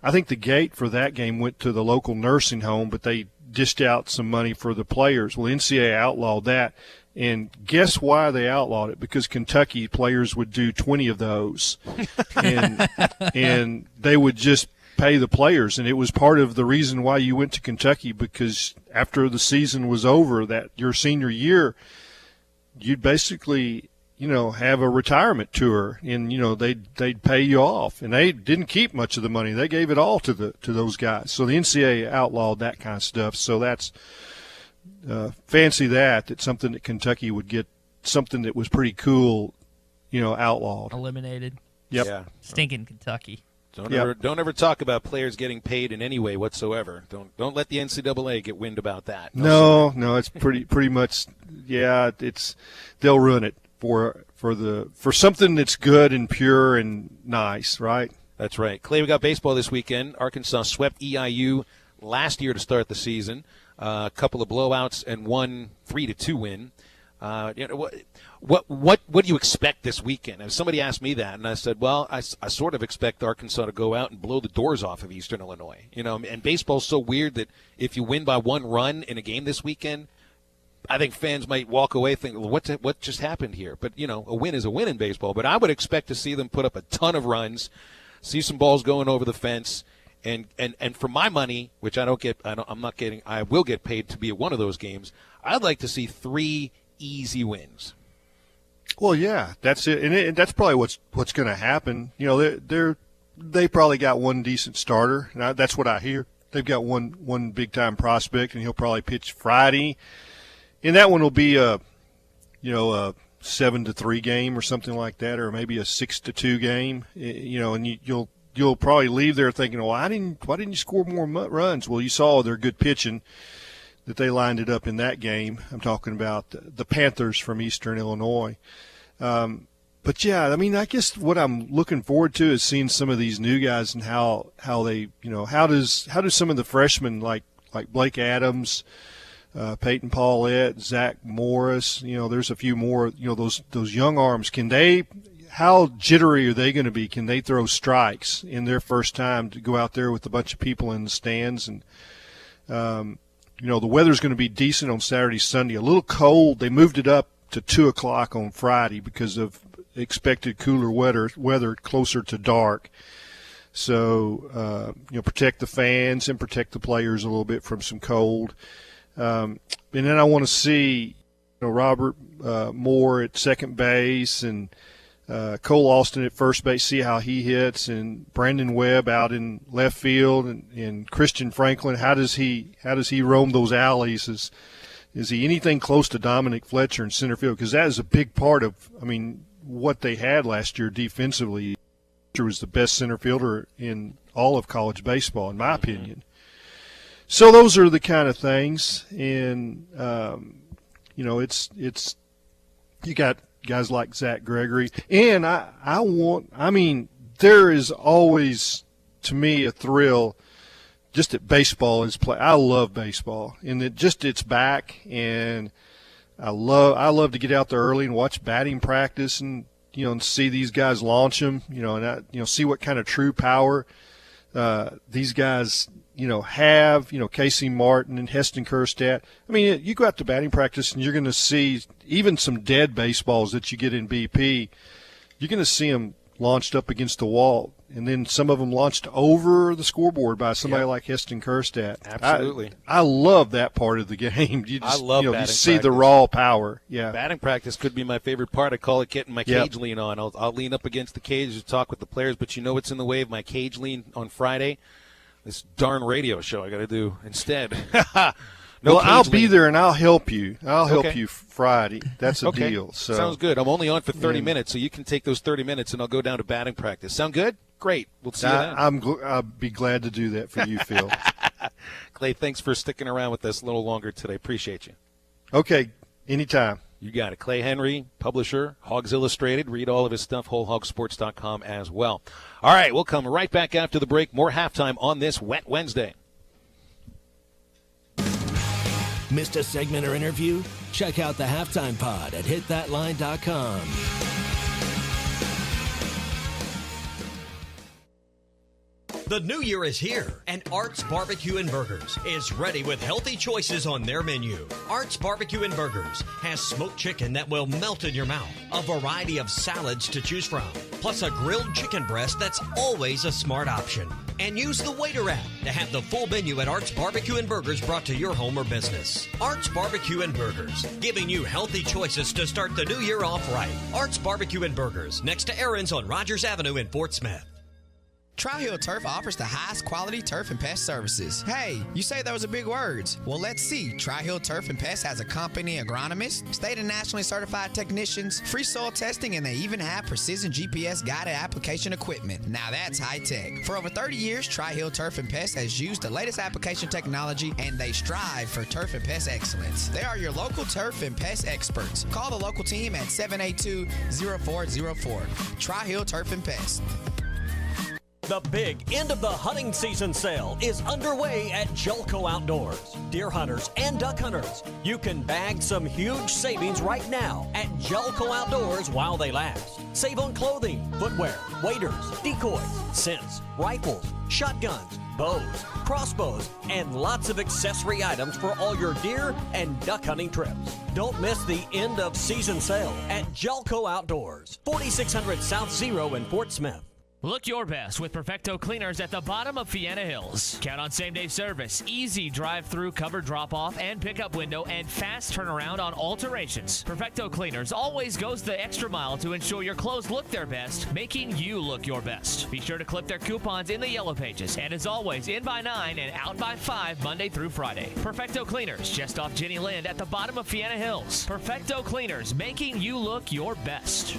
I think the gate for that game went to the local nursing home, but they dished out some money for the players. Well, NCAA outlawed that, and guess why they outlawed it? Because Kentucky players would do 20 of those, and they would just pay the players, and it was part of the reason why you went to Kentucky, because after the season was over, that your senior year, you'd basically have a retirement tour, and they'd pay you off, and they didn't keep much of the money. They gave it all to those guys. So the NCAA outlawed that kind of stuff. So that's fancy that's something that Kentucky would get, something that was pretty cool, outlawed, eliminated. Yep. Yeah. Stinking Kentucky. Don't ever talk about players getting paid in any way whatsoever. Don't let the NCAA get wind about that. No, it's pretty much. Yeah, they'll ruin it for something that's good and pure and nice, right? That's right. Clay, we got baseball this weekend. Arkansas swept EIU last year to start the season. A couple of blowouts and one 3-2 win. What do you expect this weekend? And somebody asked me that, and I said, well, I sort of expect Arkansas to go out and blow the doors off of Eastern Illinois. And baseball's so weird that if you win by 1 run in a game this weekend, I think fans might walk away thinking, well, what just happened here? But, a win is a win in baseball. But I would expect to see them put up a ton of runs, see some balls going over the fence, and for my money, which I will get paid to be at one of those games, I'd like to see 3 easy wins. Well, yeah, that's it, and that's probably what's going to happen. They probably got one decent starter, and that's what I hear. They've got one big time prospect, and he'll probably pitch Friday. And that one will be a 7-3 game or something like that, or maybe a 6-2 game. And you'll probably leave there thinking, well, why didn't you score more runs? Well, you saw their good pitching that they lined it up in that game. I'm talking about the Panthers from Eastern Illinois. But yeah, I mean, I guess what I'm looking forward to is seeing some of these new guys and how they, how do some of the freshmen like Blake Adams, Peyton Paulette, Zach Morris, there's a few more, those young arms. How jittery are they going to be? Can they throw strikes in their first time to go out there with a bunch of people in the stands? And the weather's going to be decent on Saturday, Sunday. A little cold. They moved it up to 2 o'clock on Friday because of expected cooler weather closer to dark. So, protect the fans and protect the players a little bit from some cold. And then I want to see, Robert Moore at second base and Cole Austin at first base, see how he hits, and Brandon Webb out in left field, and Christian Franklin. How does he roam those alleys? Is he anything close to Dominic Fletcher in center field? Because that is a big part of, what they had last year defensively. Fletcher was the best center fielder in all of college baseball, in my opinion. So those are the kind of things, and it's you got guys like Zach Gregory, and there is always, to me, a thrill just at baseball is play. I love baseball, and it's back, and I love to get out there early and watch batting practice, and and see these guys launch them, and see what kind of true power these guys have, Casey Martin and Heston Kjerstad. You go out to batting practice and you're going to see even some dead baseballs that you get in BP. You're going to see them launched up against the wall, and then some of them launched over the scoreboard by somebody like Heston Kjerstad. Absolutely. I love that part of the game. You just, I love batting you see practice. the raw power. Yeah. Batting practice could be my favorite part. I call it getting my cage lean on. I'll lean up against the cage to talk with the players, but what's in the way of my cage lean on Friday? This darn radio show I got to do instead. I'll be there and I'll help you. I'll help you Friday. That's a deal. So. Sounds good. I'm only on for 30 minutes, so you can take those 30 minutes and I'll go down to batting practice. Sound good? Great. We'll see you then. I'll be glad to do that for you, Phil. Clay, thanks for sticking around with us a little longer today. Appreciate you. Okay. Anytime. You got it. Clay Henry, publisher, Hogs Illustrated. Read all of his stuff, wholehogsports.com as well. All right, we'll come right back after the break. More halftime on this Wet Wednesday. Missed a segment or interview? Check out the Halftime Pod at hitthatline.com. The new year is here, and Art's Barbecue and Burgers is ready with healthy choices on their menu. Art's Barbecue and Burgers has smoked chicken that will melt in your mouth, a variety of salads to choose from, plus a grilled chicken breast that's always a smart option. And use the Waiter app to have the full menu at Art's Barbecue and Burgers brought to your home or business. Art's Barbecue and Burgers, giving you healthy choices to start the new year off right. Art's Barbecue and Burgers, next to Aaron's on Rogers Avenue in Fort Smith. Tri-Hill Turf offers the highest quality turf and pest services. Hey, you say those are big words. Well, let's see. Tri-Hill Turf and Pest has a company agronomist, state and nationally certified technicians, free soil testing, and they even have precision GPS guided application equipment. Now that's high tech. For over 30 years, Tri-Hill Turf and Pest has used the latest application technology, and they strive for turf and pest excellence. They are your local turf and pest experts. Call the local team at 782-0404. Tri-Hill Turf and Pest. The big end of the hunting season sale is underway at Jelco Outdoors. Deer hunters and duck hunters, you can bag some huge savings right now at Jelco Outdoors while they last. Save on clothing, footwear, waders, decoys, scents, rifles, shotguns, bows, crossbows, and lots of accessory items for all your deer and duck hunting trips. Don't miss the end of season sale at Jelco Outdoors, 4600 South Zero in Fort Smith. Look your best with Perfecto Cleaners at the bottom of Fiena Hills. Count on same-day service, easy drive-through covered drop-off and pickup window, and fast turnaround on alterations. Perfecto Cleaners always goes the extra mile to ensure your clothes look their best, making you look your best. Be sure to clip their coupons in the yellow pages, and as always, in by 9 and out by 5 Monday through Friday. Perfecto Cleaners, just off Jenny Lind at the bottom of Fiena Hills. Perfecto Cleaners, making you look your best.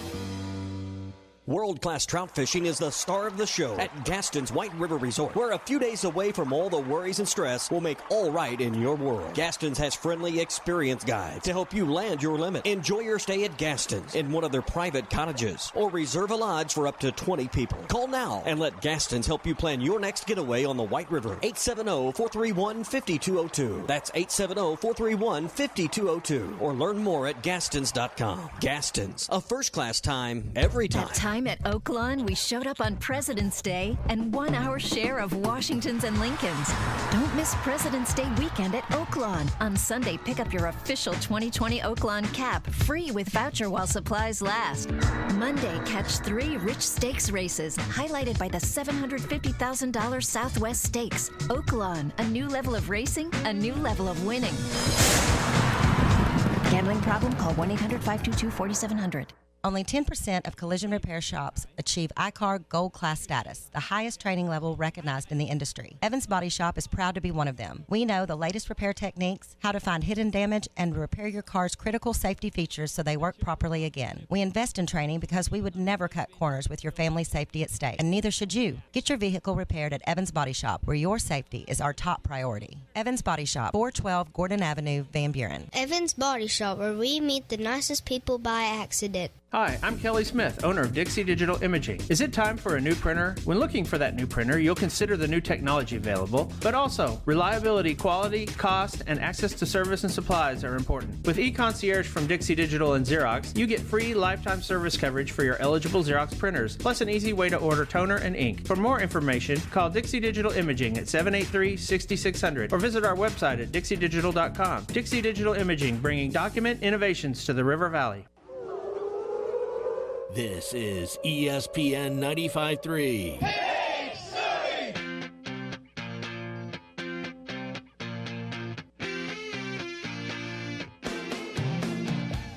World-class trout fishing is the star of the show at Gaston's White River Resort, where a few days away from all the worries and stress will make all right in your world. Gaston's has friendly, experienced guides to help you land your limit. Enjoy your stay at Gaston's in one of their private cottages, or reserve a lodge for up to 20 people. Call now and let Gaston's help you plan your next getaway on the White River. 870-431-5202. That's 870-431-5202. Or learn more at Gastons.com. Gaston's, a first-class time, every time. That time at Oaklawn, we showed up on President's Day and won our share of Washingtons and Lincolns. Don't miss President's Day weekend at Oaklawn. On Sunday, pick up your official 2020 Oaklawn cap, free with voucher while supplies last. Monday, catch 3 rich stakes races, highlighted by the $750,000 Southwest Stakes. Oaklawn, a new level of racing, a new level of winning. Gambling problem? Call 1-800-522-4700. Only 10% of collision repair shops achieve ICAR Gold Class status, the highest training level recognized in the industry. Evans Body Shop is proud to be one of them. We know the latest repair techniques, how to find hidden damage, and repair your car's critical safety features so they work properly again. We invest in training because we would never cut corners with your family's safety at stake, and neither should you. Get your vehicle repaired at Evans Body Shop, where your safety is our top priority. Evans Body Shop, 412 Gordon Avenue, Van Buren. Evans Body Shop, where we meet the nicest people by accident. Hi, I'm Kelly Smith, owner of Dixie Digital Imaging. Is it time for a new printer? When looking for that new printer, you'll consider the new technology available, but also reliability, quality, cost, and access to service and supplies are important. With eConcierge from Dixie Digital and Xerox, you get free lifetime service coverage for your eligible Xerox printers, plus an easy way to order toner and ink. For more information, call Dixie Digital Imaging at 783-6600 or visit our website at dixiedigital.com. Dixie Digital Imaging, bringing document innovations to the River Valley. This is ESPN 95.3.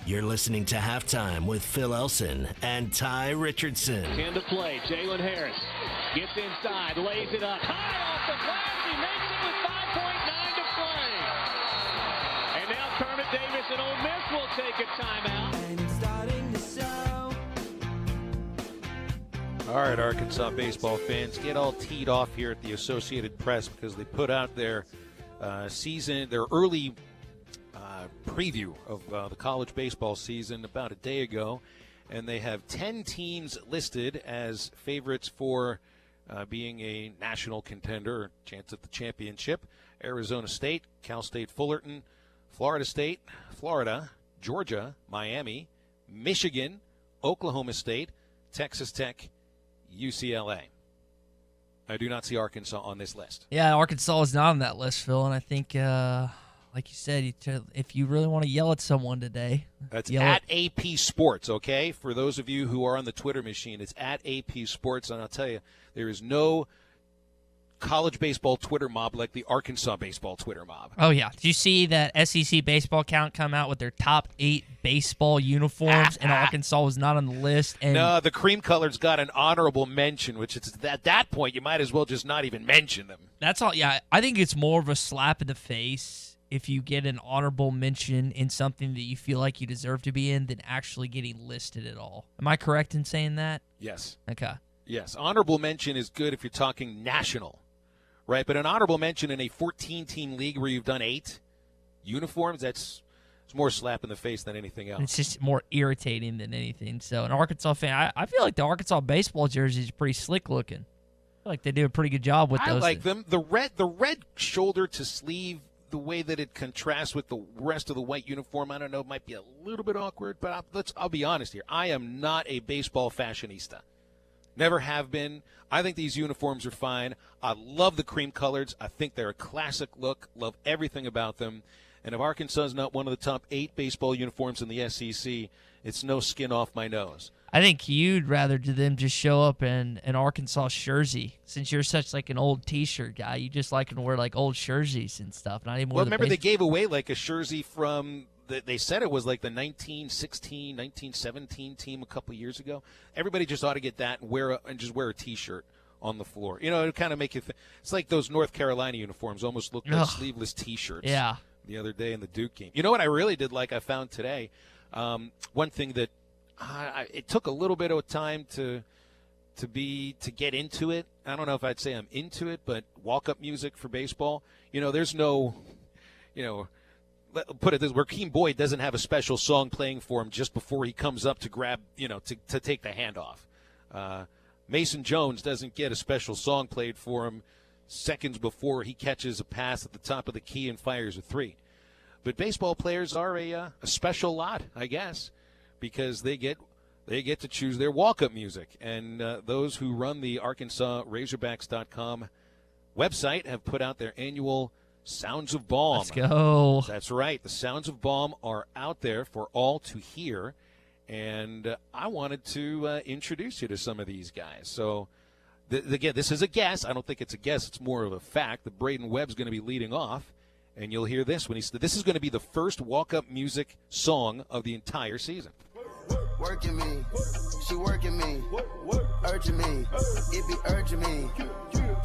You're listening to Halftime with Phil Elson and Ty Richardson. Into play, Jalen Harris gets inside, lays it up, high off the glass, he makes it with 5.9 to play. And now Kermit Davis and Ole Miss will take a timeout. All right, Arkansas baseball fans, get all teed off here at the Associated Press because they put out their early preview of the college baseball season about a day ago, and they have 10 teams listed as favorites for being a national contender or chance at the championship. Arizona State, Cal State Fullerton, Florida State, Florida, Georgia, Miami, Michigan, Oklahoma State, Texas Tech, UCLA. I do not see Arkansas on this list. Yeah, Arkansas is not on that list, Phil, and I think, like you said, if you really want to yell at someone today, that's at AP Sports, okay? For those of you who are on the Twitter machine, it's at AP Sports, and I'll tell you, there is no college baseball Twitter mob like the Arkansas baseball Twitter mob. Oh, yeah. Did you see that SEC baseball count come out with their top 8 baseball uniforms, and Arkansas was not on the list? And no, the cream colors got an honorable mention, which is at that point you might as well just not even mention them. That's all. Yeah, I think it's more of a slap in the face if you get an honorable mention in something that you feel like you deserve to be in than actually getting listed at all. Am I correct in saying that? Yes. Okay. Yes, honorable mention is good if you're talking national. Right, but an honorable mention in a 14-team league where you've done 8 uniforms, it's more slap in the face than anything else. It's just more irritating than anything. So an Arkansas fan, I feel like the Arkansas baseball jersey is pretty slick looking. I feel like they do a pretty good job with those. I like them. The red shoulder to sleeve, the way that it contrasts with the rest of the white uniform, I don't know, it might be a little bit awkward, but I'll be honest here. I am not a baseball fashionista. Never have been. I think these uniforms are fine. I love the cream colors. I think they're a classic look. Love everything about them. And if Arkansas is not one of the top 8 baseball uniforms in the SEC, it's no skin off my nose. I think you'd rather do them just show up in an Arkansas jersey. Since you're such like an old T-shirt guy, you just like to wear like old jerseys and stuff. Not even. Well, remember they gave away like a jersey from. They said it was like the 1916, 1917 team a couple of years ago. Everybody just ought to get that and just wear a T-shirt on the floor. You know, it'll kind of make you it's like those North Carolina uniforms almost look like sleeveless T-shirts. Yeah. The other day in the Duke game. You know what I really did like I found today? One thing that it took a little bit of time to get into it. I don't know if I'd say I'm into it, but walk-up music for baseball, there's no, put it this way, Rakeem Boyd doesn't have a special song playing for him just before he comes up to grab, to take the handoff. Mason Jones doesn't get a special song played for him seconds before he catches a pass at the top of the key and fires a 3. But baseball players are a special lot, I guess, because they get to choose their walk-up music. And those who run the ArkansasRazorbacks.com website have put out their annual Sounds of Baum. Let's go. That's right. The Sounds of Baum are out there for all to hear. And I wanted to introduce you to some of these guys. So, again, this is a guess. I don't think it's a guess. It's more of a fact that Braden Webb's going to be leading off. And you'll hear this when this is going to be the first walk-up music song of the entire season. Working me, she working me, urging me, it be urging me.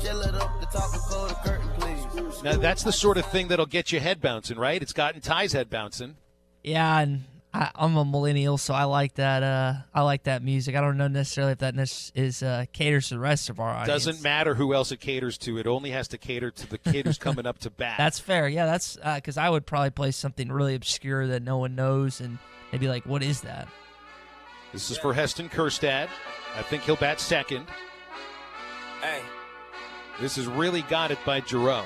Chill it up the top before the curtain, please. Now, that's the sort of thing that'll get your head bouncing, right? It's gotten Ty's head bouncing. Yeah, and I'm a millennial, so I like that. I like that music. I don't know necessarily if that is caters to the rest of our audience. Doesn't matter who else it caters to. It only has to cater to the kid who's coming up to bat. That's fair. Yeah, that's because I would probably play something really obscure that no one knows, and they'd be like, "What is that?" This is for Heston Kjerstad. I think he'll bat second. Hey. This is Really Got It by Jerome.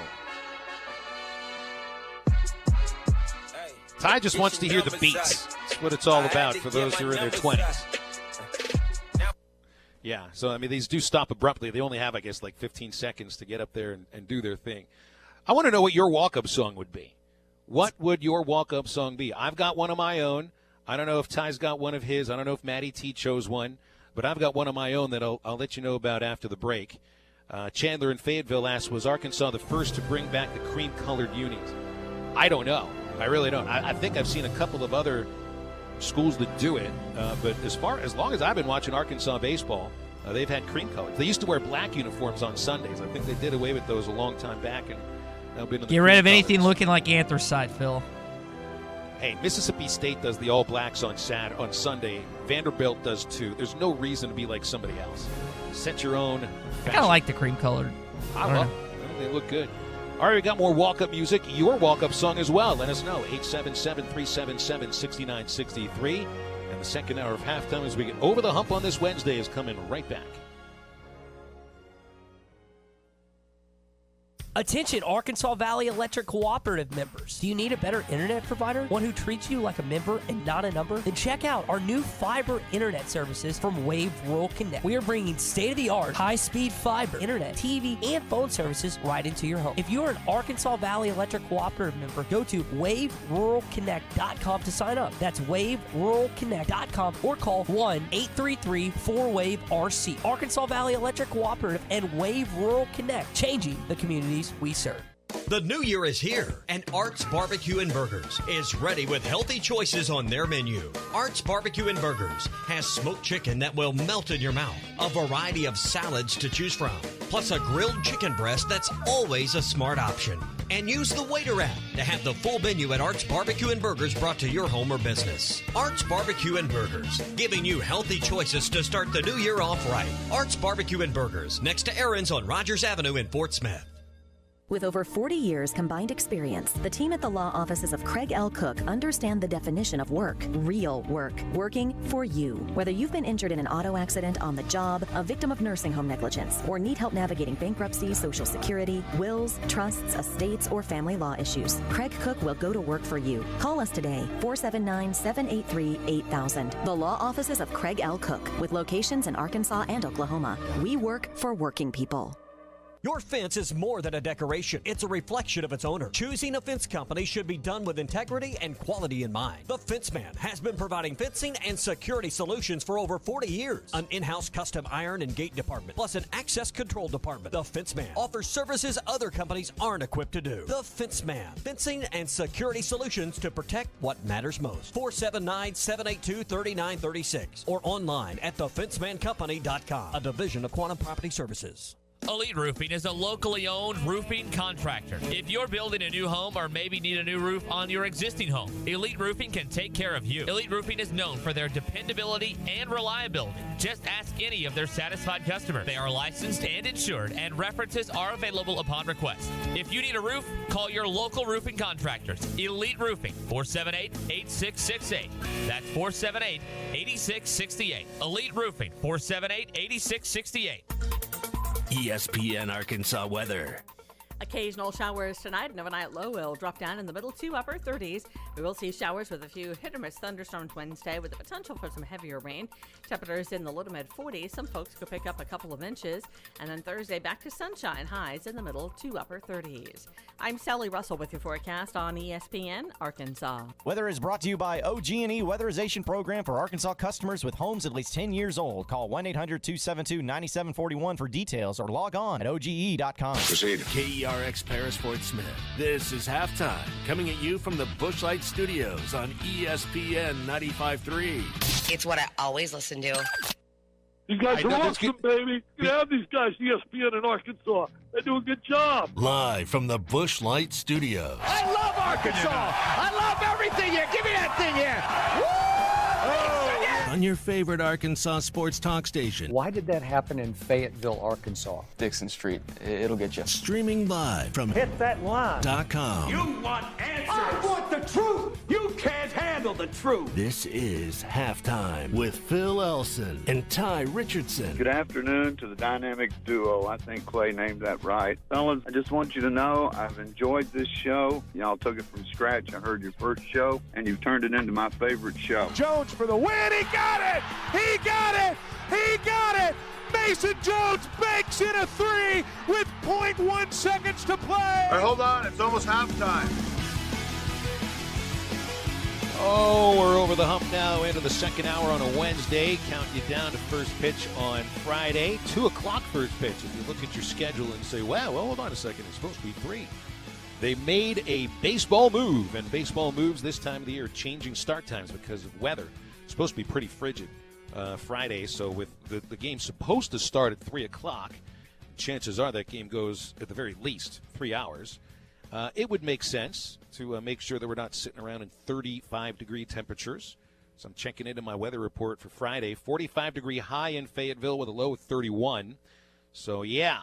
Ty just wants to hear the beats. That's what it's all about for those who are in their 20s. Yeah, so, these do stop abruptly. They only have, I guess, like 15 seconds to get up there and do their thing. I want to know what your walk-up song would be. What would your walk-up song be? I've got one of my own. I don't know if Ty's got one of his. I don't know if Matty T chose one. But I've got one of my own that I'll let you know about after the break. Chandler in Fayetteville asks, was Arkansas the first to bring back the cream-colored unis? I don't know. I really don't. I think I've seen a couple of other schools that do it. But as long as I've been watching Arkansas baseball, they've had cream colors. They used to wear black uniforms on Sundays. I think they did away with those a long time back. And now been to the Get rid of anything looking like anthracite, Phil. Hey, Mississippi State does the All Blacks on Sunday. Vanderbilt does too. There's no reason to be like somebody else. Set your own fashion. I kind of like the cream colored. I love them. They look good. All right, we got more walk-up music. Your walk-up song as well. Let us know. 877-377-6963. And the second hour of halftime as we get over the hump on this Wednesday is coming right back. Attention Arkansas Valley Electric Cooperative members. Do you need a better internet provider? One who treats you like a member and not a number? Then check out our new fiber internet services from Wave Rural Connect. We are bringing state-of-the-art, high-speed fiber, internet, TV, and phone services right into your home. If you are an Arkansas Valley Electric Cooperative member, go to waveruralconnect.com to sign up. That's waveruralconnect.com or call 1-833-4WAVE-RC. Arkansas Valley Electric Cooperative and Wave Rural Connect, changing the communities we serve. The new year is here, and Art's Barbecue and Burgers is ready with healthy choices on their menu. Art's Barbecue and Burgers has smoked chicken that will melt in your mouth, a variety of salads to choose from, plus a grilled chicken breast that's always a smart option. And use the Waiter app to have the full menu at Art's Barbecue and Burgers brought to your home or business. Art's Barbecue and Burgers, giving you healthy choices to start the new year off right. Art's Barbecue and Burgers, next to Aaron's on Rogers Avenue in Fort Smith. With over 40 years combined experience, the team at the law offices of Craig L. Cook understand the definition of work. Real work. Working for you. Whether you've been injured in an auto accident, on the job, a victim of nursing home negligence, or need help navigating bankruptcy, Social Security, wills, trusts, estates, or family law issues, Craig Cook will go to work for you. Call us today, 479-783-8000. The law offices of Craig L. Cook, with locations in Arkansas and Oklahoma. We work for working people. Your fence is more than a decoration. It's a reflection of its owner. Choosing a fence company should be done with integrity and quality in mind. The Fence Man has been providing fencing and security solutions for over 40 years. An in-house custom iron and gate department, plus an access control department. The Fence Man offers services other companies aren't equipped to do. The Fence Man, fencing and security solutions to protect what matters most. 479-782-3936 or online at thefencemancompany.com, a division of Quantum Property Services. Elite Roofing is a locally owned roofing contractor. If you're building a new home or maybe need a new roof on your existing home, Elite Roofing can take care of you. Elite Roofing is known for their dependability and reliability. Just ask any of their satisfied customers. They are licensed and insured, and references are available upon request. If you need a roof, call your local roofing contractors. Elite Roofing, 478-8668. That's 478-8668. Elite Roofing, 478-8668. ESPN Arkansas weather. Occasional showers tonight, and overnight low will drop down in the middle to upper 30s. We will see showers with a few hit-or-miss thunderstorms Wednesday with the potential for some heavier rain. Temperatures in the low to mid 40s. Some folks could pick up a couple of inches. And then Thursday, back to sunshine, highs in the middle to upper 30s. I'm Sally Russell with your forecast on ESPN Arkansas. Weather is brought to you by OG&E Weatherization Program for Arkansas customers with homes at least 10 years old. Call 1-800-272-9741 for details or log on at OGE.com. Proceed. KERX Paris Fort Smith. This is Halftime, coming at you from the Bushlight Studios on ESPN 95.3. It's what I always listen to. You guys are awesome, baby. You have these guys, ESPN in Arkansas. They do a good job. Live from the Bushlight Studios. I love Arkansas. I love everything here. Give me that thing here. Woo! On your favorite Arkansas sports talk station. Why did that happen in Fayetteville, Arkansas? Dixon Street. It'll get you. Streaming live from Hit that line. .com. You want answers. I want the truth. You can't handle the truth. This is Halftime with Phil Elson and Ty Richardson. Good afternoon to the dynamic duo. I think Clay named that right. Fellas, I just want you to know I've enjoyed this show. Y'all took it from scratch. I heard your first show, and you've turned it into my favorite show. Jones for the win. He got it. He got it. He got it. Mason Jones banks in a three with 0.1 seconds to play. All right, hold on. It's almost halftime. Oh, we're over the hump now into the second hour on a Wednesday. Count you down to first pitch on Friday. 2 o'clock first pitch. If you look at your schedule and say, well, hold on a second. It's supposed to be 3. They made a baseball move, and baseball moves this time of the year changing start times because of weather. It's supposed to be pretty frigid Friday, so with the game supposed to start at 3 o'clock, chances are that game goes at the very least 3 hours. It would make sense to make sure that we're not sitting around in 35-degree temperatures. So I'm checking into my weather report for Friday. 45-degree high in Fayetteville with a low of 31. So, yeah.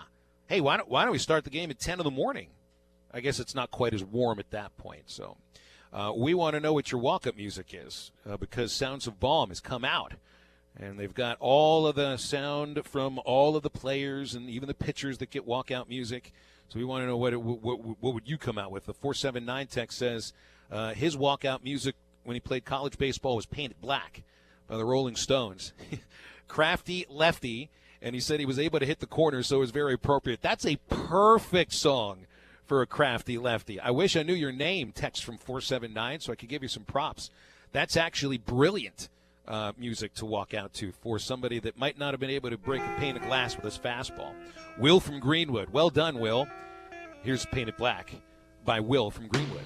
Hey, why don't we start the game at 10 in the morning? I guess it's not quite as warm at that point. So we want to know what your walk-up music is because Sounds of Balm has come out. And they've got all of the sound from all of the players and even the pitchers that get walkout music. So we want to know what would you come out with. The 479 text says his walkout music when he played college baseball was Painted Black by the Rolling Stones. Crafty Lefty, and he said he was able to hit the corner, so it was very appropriate. That's a perfect song for a crafty lefty. I wish I knew your name, text from 479, so I could give you some props. That's actually brilliant music to walk out to for somebody that might not have been able to break a pane of glass with his fastball. Will from Greenwood. Well done, Will. Here's Painted Black by Will from Greenwood.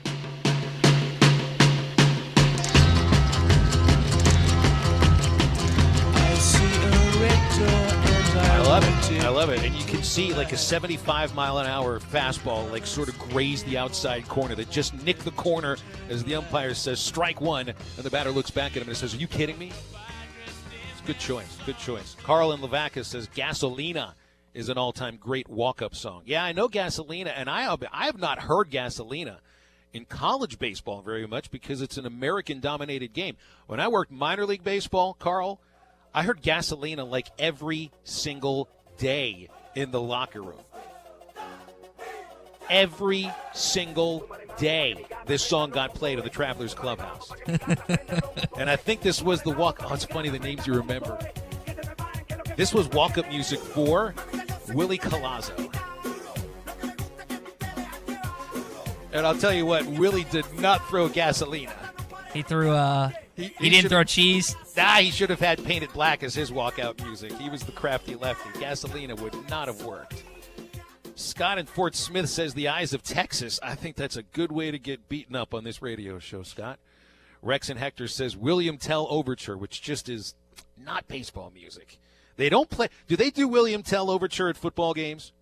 I love it. I love it. And you can see like a 75-mile-an-hour fastball like sort of graze the outside corner that just nicked the corner as the umpire says strike one, and the batter looks back at him and says, are you kidding me? It's a good choice. Good choice. Carl in Lavaca says Gasolina is an all-time great walk-up song. Yeah, I know Gasolina, and I have not heard Gasolina in college baseball very much because it's an American-dominated game. When I worked minor league baseball, Carl, I heard Gasolina like every single day in the locker room. Every single day this song got played in the Travelers Clubhouse. And I think this was the walk. Oh, it's funny the names you remember. This was walk-up music for Willie Colazzo. And I'll tell you what, Willie did not throw Gasolina. He threw he didn't throw cheese. He should have had Painted Black as his walkout music. He was the crafty lefty. Gasolina would not have worked. Scott in Fort Smith says the Eyes of Texas. I think that's a good way to get beaten up on this radio show, Scott. Rex and Hector says William Tell Overture, which just is not baseball music. They don't play. Do they do William Tell Overture at football games?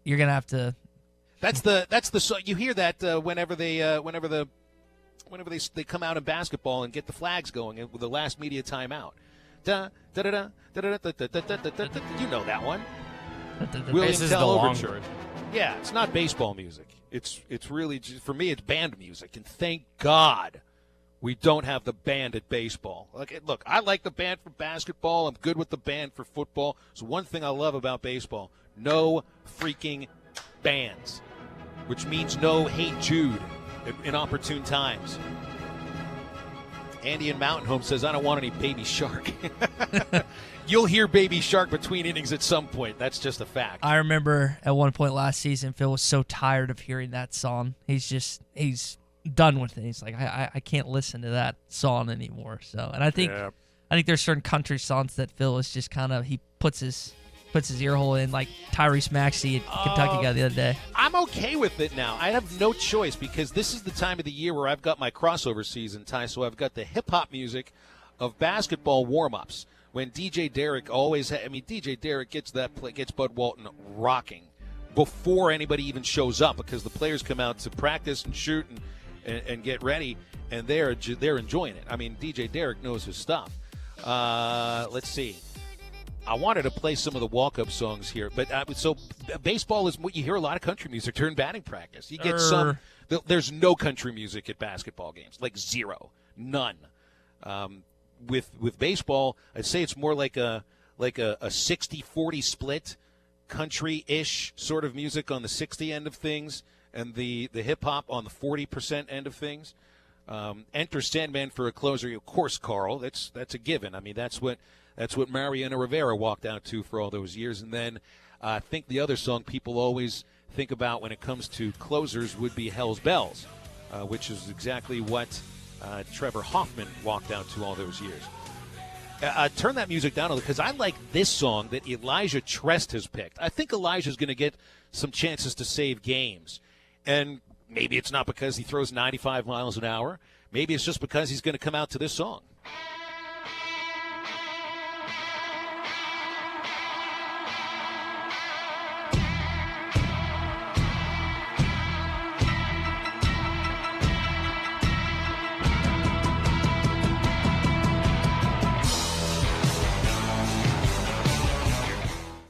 You're gonna have to. That's the song. You hear that whenever they come out in basketball and get the flags going with the last media timeout. Da da da da da da da da da da. You know that one. William Tell Overture. Yeah, it's not baseball music. It's really, for me, it's band music, and thank God we don't have the band at baseball. Look, I like the band for basketball. I'm good with the band for football. So one thing I love about baseball, no freaking bands, which means no Hey Jude in opportune times. Andy in Mountain Home says, I don't want any Baby Shark. You'll hear Baby Shark between innings at some point. That's just a fact. I remember at one point last season, Phil was so tired of hearing that song. He's done with it. He's like, I can't listen to that song anymore. So, and I think there's certain country songs that Phil is just kind of, he puts his ear hole in, like Tyrese Maxey at Kentucky guy the other day. I'm okay with it now. I have no choice because this is the time of the year where I've got my crossover season, Ty, so I've got the hip-hop music of basketball warm-ups. When DJ Derek DJ Derek gets Bud Walton rocking before anybody even shows up because the players come out to practice and shoot and get ready, and they're enjoying it. I mean, DJ Derek knows his stuff. Let's see. I wanted to play some of the walk-up songs here, but so baseball is what you hear a lot of country music during batting practice. You get some. There's no country music at basketball games, like zero, none. With baseball, I'd say it's more like a 60-40 split, country-ish sort of music on the 60 end of things, and the hip-hop on the 40% end of things. Enter Sandman for a closer, of course, Carl. That's a given. I mean, that's what Mariano Rivera walked out to for all those years. And then I think the other song people always think about when it comes to closers would be Hell's Bells, which is exactly what Trevor Hoffman walked out to all those years. Turn that music down a little because I like this song that Elijah Trest has picked. I think Elijah's going to get some chances to save games. And maybe it's not because he throws 95 miles an hour. Maybe it's just because he's going to come out to this song.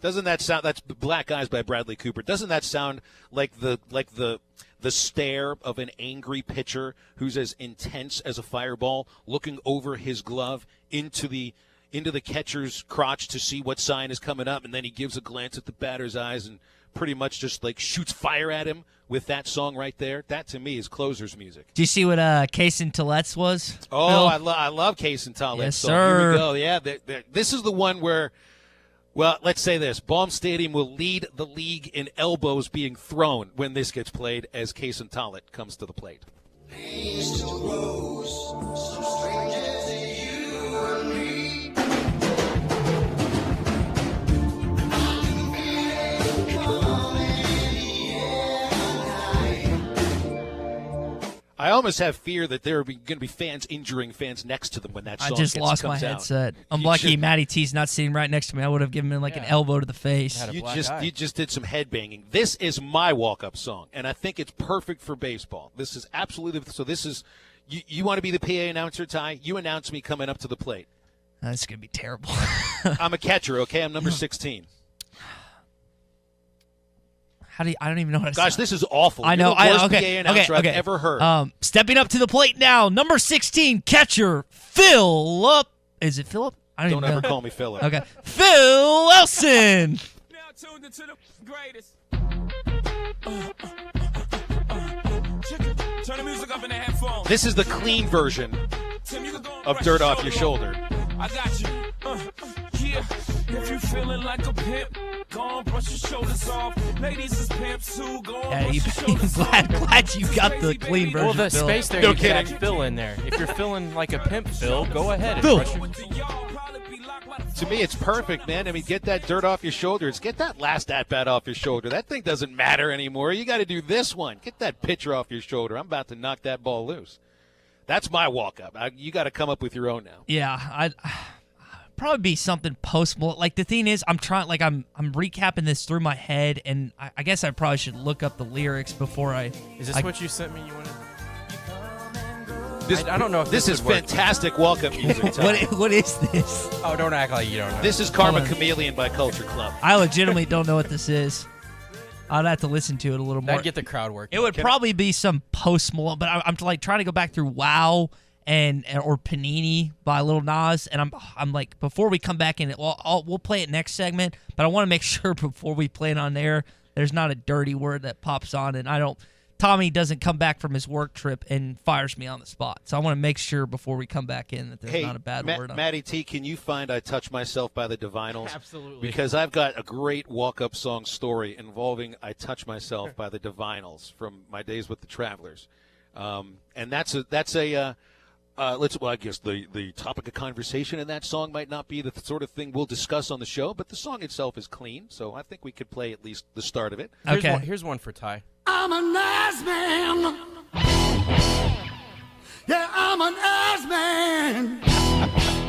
Doesn't that sound? That's Black Eyes by Bradley Cooper. Doesn't that sound like the stare of an angry pitcher who's as intense as a fireball, looking over his glove into the catcher's crotch to see what sign is coming up, and then he gives a glance at the batter's eyes and pretty much just like shoots fire at him with that song right there. That to me is closer's music. Do you see what Kaysen Toulette's was? Oh, I love Kaysen Toulette's yes, song. sir. Here we go. Yeah, this is the one where. Well, let's say this. Baum Stadium will lead the league in elbows being thrown when this gets played as Kaysen Toulet comes to the plate. I almost have fear that there are going to be fans injuring fans next to them when that song I just lost my comes out. headset. I'm lucky Matty T's not sitting right next to me. I would have given him an elbow to the face. You just did some headbanging. This is my walk-up song, and I think it's perfect for baseball. This is absolutely – so this is – you want to be the PA announcer, Ty? You announce me coming up to the plate. That's going to be terrible. I'm a catcher, okay? I'm number 16. I don't even know how to Gosh, this is awful. I know. You're the worst Okay. PA announcer I've ever heard. Stepping up to the plate now, number 16, catcher Philip. Is it Philip? I don't even ever know. call me Philip. Okay. Phil Elson. Now tuned into the greatest. Turn the music up in the headphones. This is the clean version of Dirt Off Your Shoulder. I got you. Yeah, if you feeling like a pimp, go on, brush your shoulders off. Ladies is pimps too, go on, brush your shoulders off. glad you got the clean version. Well, the Phil. space there, No you kidding. can fill in there. If you're feeling like a pimp, Phil, go ahead and Phil. brush your... To me, it's perfect, man. I mean, get that dirt off your shoulders. Get that last at-bat off your shoulder. That thing doesn't matter anymore. You got to do this one. Get that pitcher off your shoulder. I'm about to knock that ball loose. That's my walk-up. You got to come up with your own now. Yeah, probably be something post-Malone. Like, the thing is, I'm recapping this through my head, and I guess I probably should look up the lyrics before I... Is this what you sent me? You wanted... I don't know if this is fantastic welcome music. What is this? Oh, don't act like you don't know. This is Karma Chameleon by Culture Club. I legitimately don't know what this is. I'd have to listen to it a little more. That'd get the crowd working. It would probably be some Post Malone, but I'm like trying to go back through WoW or Panini by Lil Nas, and I'm like, before we come back in, we'll play it next segment, but I want to make sure before we play it on there, there's not a dirty word that pops on, and Tommy doesn't come back from his work trip and fires me on the spot. So I want to make sure before we come back in that there's not a bad word on it. Matty T, can you find I Touch Myself by the Divinyls? Absolutely. Because I've got a great walk-up song story involving I Touch Myself by the Divinyls from my days with the Travelers. And that's I guess the topic of conversation in that song might not be the sort of thing we'll discuss on the show, but the song itself is clean, so I think we could play at least the start of it. Okay. Here's one for Ty. I'm a nice man. Yeah, I'm a nice man.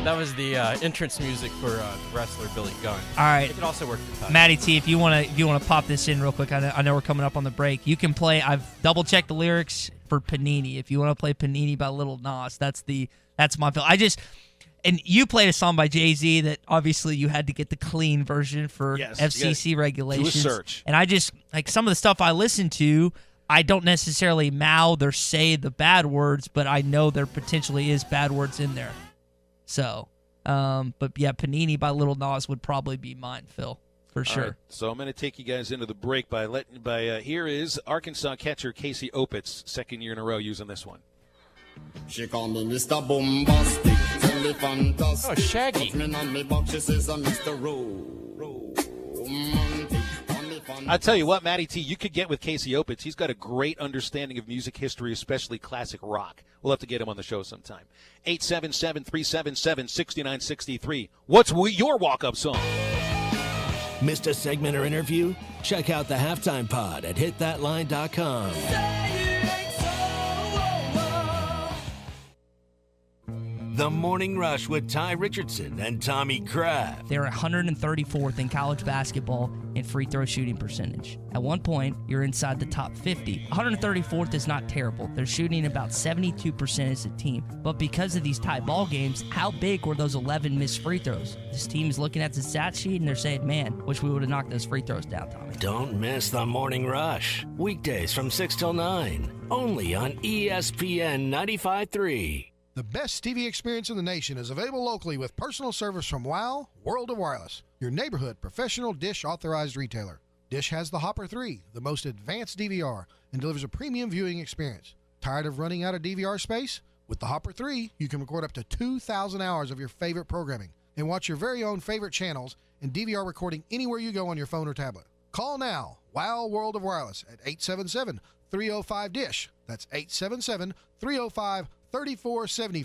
That was the entrance music for wrestler Billy Gunn. All right. It could also work for Ty. Matty T, if you want to pop this in real quick, I know we're coming up on the break. You can play. I've double-checked the lyrics for Panini. If you want to play Panini by Lil Nas, that's my feel. And you played a song by Jay-Z that obviously you had to get the clean version for FCC regulations. Do a search. And I just, like, some of the stuff I listen to, I don't necessarily mouth or say the bad words, but I know there potentially is bad words in there. So, but yeah, Panini by Lil Nas would probably be mine, Phil, for sure. All right, so I'm going to take you guys into the break by here is Arkansas catcher Casey Opitz, second year in a row using this one. She call me Mr. Bombastic, tell me fantastic. Oh, Shaggy. Touch me on me box, she says I'm Mr. Romantic. I'll tell you what, Matty T, you could get with Casey Opitz. He's got a great understanding of music history, especially classic rock. We'll have to get him on the show sometime. 877-377-6963. What's your walk-up song? Missed a segment or interview? Check out the Halftime Pod at hitthatline.com. The Morning Rush with Ty Richardson and Tommy Kraft. They're 134th in college basketball in free throw shooting percentage. At one point, you're inside the top 50. 134th is not terrible. They're shooting about 72% as a team. But because of these tight ball games, how big were those 11 missed free throws? This team is looking at the stat sheet and they're saying, man, wish we would have knocked those free throws down, Tommy. Don't miss the Morning Rush. Weekdays from 6 till 9. Only on ESPN 95.3. The best TV experience in the nation is available locally with personal service from WOW World of Wireless, your neighborhood professional Dish authorized retailer. Dish has the Hopper 3, the most advanced DVR, and delivers a premium viewing experience. Tired of running out of DVR space? With the Hopper 3, you can record up to 2,000 hours of your favorite programming and watch your very own favorite channels and DVR recording anywhere you go on your phone or tablet. Call now, WOW World of Wireless at 877-305-DISH. That's 877-305-3474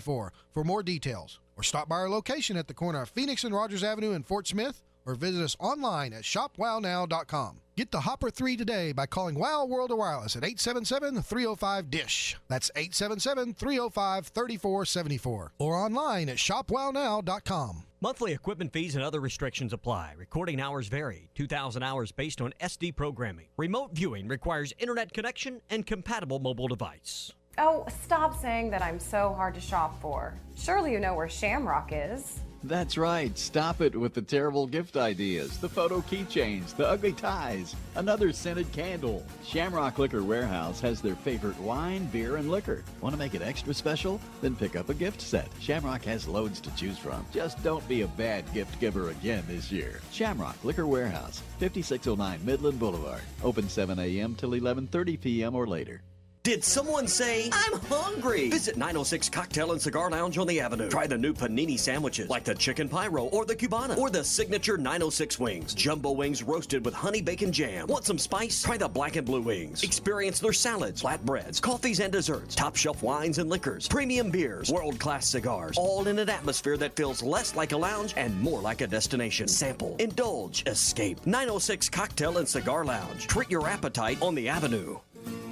for more details. Or stop by our location at the corner of Phoenix and Rogers Avenue in Fort Smith, or visit us online at shopwownow.com. Get the Hopper 3 today by calling WOW World of Wireless at 877-305-DISH. That's 877-305-3474. Or online at shopwownow.com. Monthly equipment fees and other restrictions apply. Recording hours vary. 2,000 hours based on SD programming. Remote viewing requires internet connection and compatible mobile device. Oh, stop saying that I'm so hard to shop for. Surely you know where Shamrock is. That's right. Stop it with the terrible gift ideas, the photo keychains, the ugly ties, another scented candle. Shamrock Liquor Warehouse has their favorite wine, beer, and liquor. Want to make it extra special? Then pick up a gift set. Shamrock has loads to choose from. Just don't be a bad gift giver again this year. Shamrock Liquor Warehouse, 5609 Midland Boulevard. Open 7 a.m. till 11:30 p.m. or later. Did someone say, I'm hungry? Visit 906 Cocktail and Cigar Lounge on the Avenue. Try the new panini sandwiches like the Chicken Pyro or the Cubana or the signature 906 wings. Jumbo wings roasted with honey bacon jam. Want some spice? Try the black and blue wings. Experience their salads, flatbreads, coffees and desserts, top shelf wines and liquors, premium beers, world-class cigars, all in an atmosphere that feels less like a lounge and more like a destination. Sample, indulge, escape. 906 Cocktail and Cigar Lounge. Treat your appetite on the Avenue.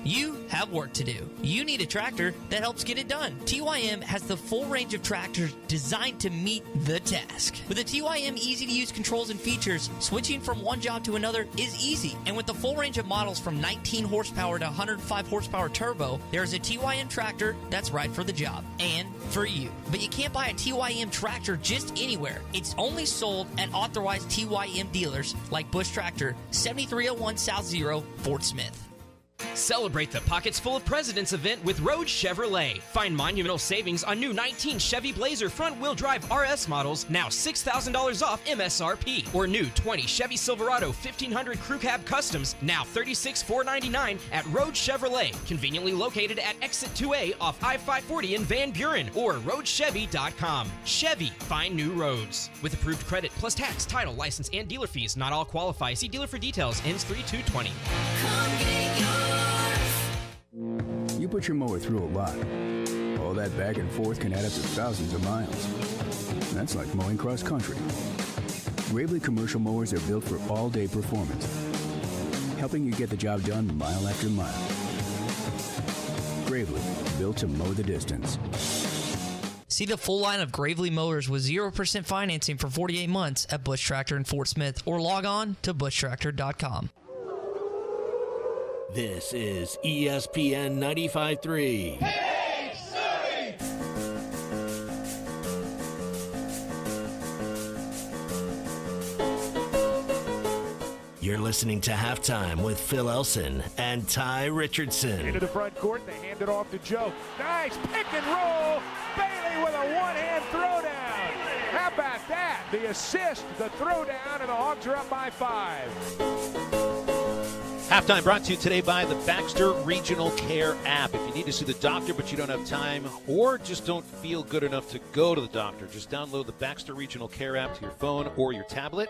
You have work to do. You need a tractor that helps get it done. TYM has the full range of tractors designed to meet the task. With the TYM easy-to-use controls and features, switching from one job to another is easy. And with the full range of models from 19 horsepower to 105 horsepower turbo, there is a TYM tractor that's right for the job and for you. But you can't buy a TYM tractor just anywhere. It's only sold at authorized TYM dealers like Bush Tractor, 7301 South Zero, Fort Smith. Celebrate the Pockets Full of Presidents event with Rhodes Chevrolet. Find monumental savings on new 19 Chevy Blazer front-wheel drive RS models, now $6,000 off MSRP. Or new 20 Chevy Silverado 1500 Crew Cab Customs, now $36,499 at Rhodes Chevrolet. Conveniently located at Exit 2A off I-540 in Van Buren or RhodesChevy.com. Chevy, find new roads. With approved credit plus tax, title, license, and dealer fees, not all qualify. See dealer for details. Ends 3/2/20. You put your mower through a lot. All that back and forth can add up to thousands of miles. That's like mowing cross country. Gravely commercial mowers are built for all-day performance, helping you get the job done mile after mile. Gravely, built to mow the distance. See the full line of Gravely mowers with 0% financing for 48 months at Bush Tractor in Fort Smith, or log on to bushtractor.com. This is ESPN 95.3. Hey, Surrey! You're listening to Halftime with Phil Elson and Ty Richardson. Into the front court, they hand it off to Joe. Nice pick and roll. Bailey with a one-hand throwdown. How about that? The assist, the throwdown, and the Hawks are up by 5. Halftime brought to you today by the Baxter Regional Care app. If you need to see the doctor but you don't have time or just don't feel good enough to go to the doctor, just download the Baxter Regional Care app to your phone or your tablet.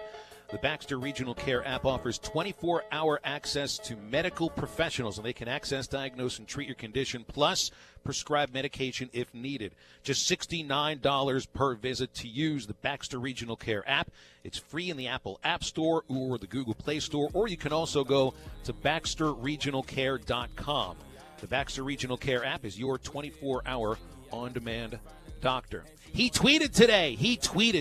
The Baxter Regional Care app offers 24-hour access to medical professionals, and they can access, diagnose, and treat your condition, plus prescribe medication if needed. Just $69 per visit to use the Baxter Regional Care app. It's free in the Apple App Store or the Google Play Store, or you can also go to BaxterRegionalCare.com. The Baxter Regional Care app is your 24-hour on-demand doctor. He tweeted today.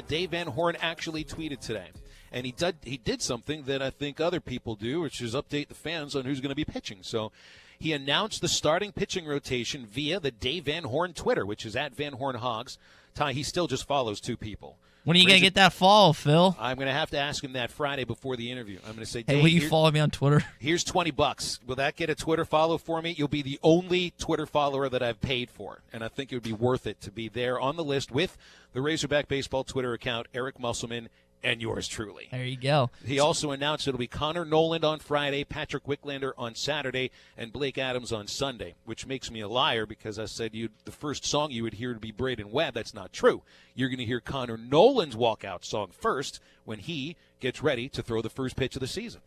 Dave Van Horn actually tweeted today. And he did something that I think other people do, which is update the fans on who's going to be pitching. So he announced the starting pitching rotation via the Dave Van Horn Twitter, which is at Van Horn Hogs. Ty, he still just follows 2 people. When are you going to get that follow, Phil? I'm going to have to ask him that Friday before the interview. I'm going to say, hey, will you follow me on Twitter? Here's $20. Will that get a Twitter follow for me? You'll be the only Twitter follower that I've paid for, and I think it would be worth it to be there on the list with the Razorback Baseball Twitter account, Eric Musselman, and yours truly. There you go. He also announced it'll be Connor Noland on Friday, Patrick Wicklander on Saturday, and Blake Adams on Sunday, which makes me a liar because I said the first song you would hear would be Braden Webb. That's not true. You're going to hear Connor Noland's walkout song first when he gets ready to throw the first pitch of the season.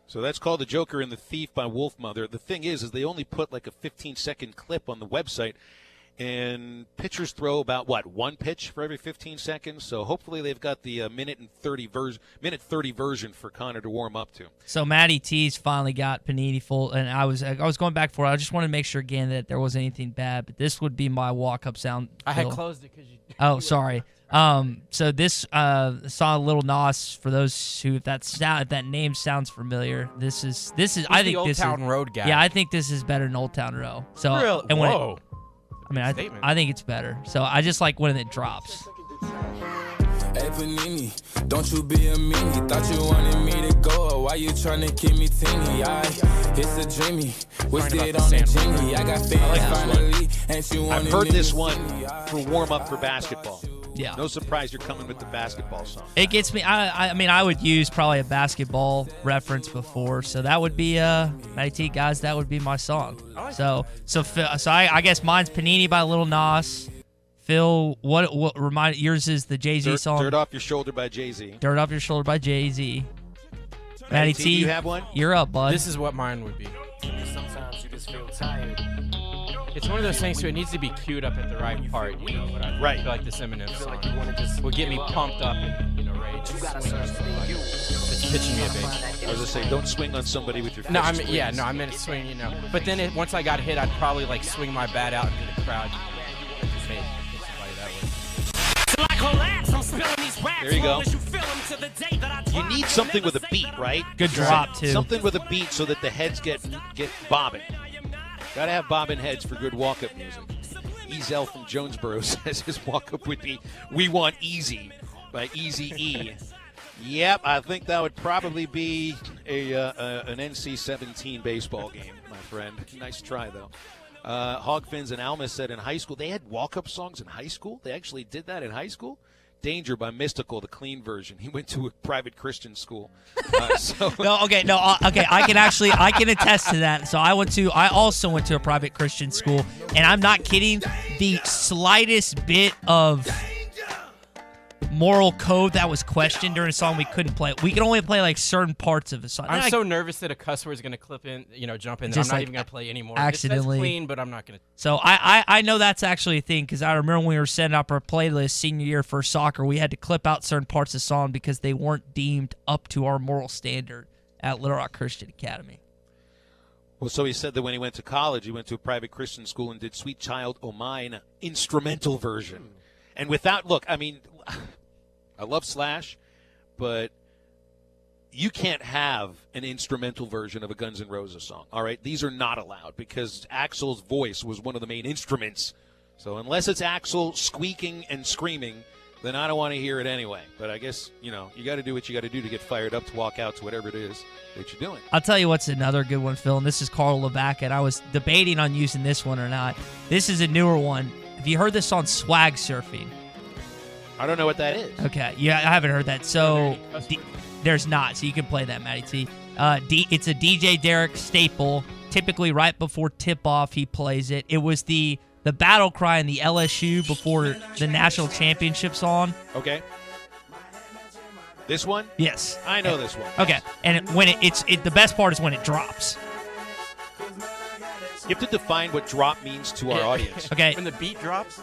So that's called The Joker and the Thief by Wolfmother. The thing is they only put like a 15-second clip on the website, and pitchers throw about, one pitch for every 15 seconds? So hopefully they've got the minute 30 version for Connor to warm up to. So Matty T's finally got Panini full, and I was going back for it. I just wanted to make sure again that there wasn't anything bad, but this would be my walk-up sound. I had closed it because you... Oh, sorry. So this song Little Nas, for those who if that name sounds familiar, this is I think Old this Town is, Road guy. Yeah, I think this is better than Old Town Road. So really? And when Whoa. I think it's better. So I just like when it drops. Hey Panini, don't you be a meanie. Thought you wanted me to go, why you tryna keep me teeny? It's a dreamy, wished it on a genie. I got fans finally, and you wanted I've heard this one for warm up for basketball. Yeah. No surprise you're coming with the basketball song. It gets me. I mean, I would use probably a basketball reference before, so that would be Matty T, guys. That would be my song. So I guess mine's Panini by Lil Nas. Phil, what remind yours is the Jay-Z song? Dirt Off Your Shoulder by Jay-Z. Dirt Off Your Shoulder by Jay-Z. Matty T, you have one? You're up, bud. This is what mine would be. Sometimes you just feel tired. It's one of those things too. It needs to be queued up at the right part, you know. But I Right. feel like this Eminem song will get me pumped up and ready to swing on somebody. It's pitching me a bass. I was gonna say, don't swing on somebody with your fist. No, I meant swing, you know. But then once I got hit, I'd probably like swing my bat out into the crowd. Just hit somebody that way. There you go. You need something with a beat, right? Good drop, too. Something with a beat so that the heads get bobbing. Gotta have bobbing heads for good walk-up music. Ezel from Jonesboro says his walk-up would be "We Want Easy" by Eazy-E. Yep, I think that would probably be an NC-17 baseball game, my friend. Nice try, though. Hogfins and Alma said in high school, they had walk-up songs in high school? They actually did that in high school? Danger by Mystical, the clean version. He went to a private Christian school. Okay. I can attest to that. So I also went to a private Christian school, and I'm not kidding. The slightest bit of moral code that was questioned during a song, we couldn't play. We could only play like certain parts of the song. I'm so nervous that a cuss word is going to jump in, that I'm not even going to play anymore. Accidentally. It's clean, but I'm not going to. So I know that's actually a thing, because I remember when we were setting up our playlist senior year for soccer, we had to clip out certain parts of the song because they weren't deemed up to our moral standard at Little Rock Christian Academy. Well, so he said that when he went to college, he went to a private Christian school and did Sweet Child O' Mine instrumental version. And look, I mean, I love Slash, but you can't have an instrumental version of a Guns N' Roses song, all right? These are not allowed because Axl's voice was one of the main instruments. So unless it's Axl squeaking and screaming, then I don't want to hear it anyway. But I guess, you got to do what you got to do to get fired up to walk out to whatever it is that you're doing. I'll tell you what's another good one, Phil, and this is Carl LeBac, and I was debating on using this one or not. This is a newer one. Have you heard this song, Swag Surfing? I don't know what that is. Okay, yeah, I haven't heard that. So there's not, so you can play that, Matty T. It's a DJ Derek staple. Typically right before tip-off, he plays it. It was the battle cry in the LSU before the national championship song. Okay. This one? Yes. I know this one. Okay, and when the best part is when it drops. You have to define what drop means to our audience. Okay. When the beat drops?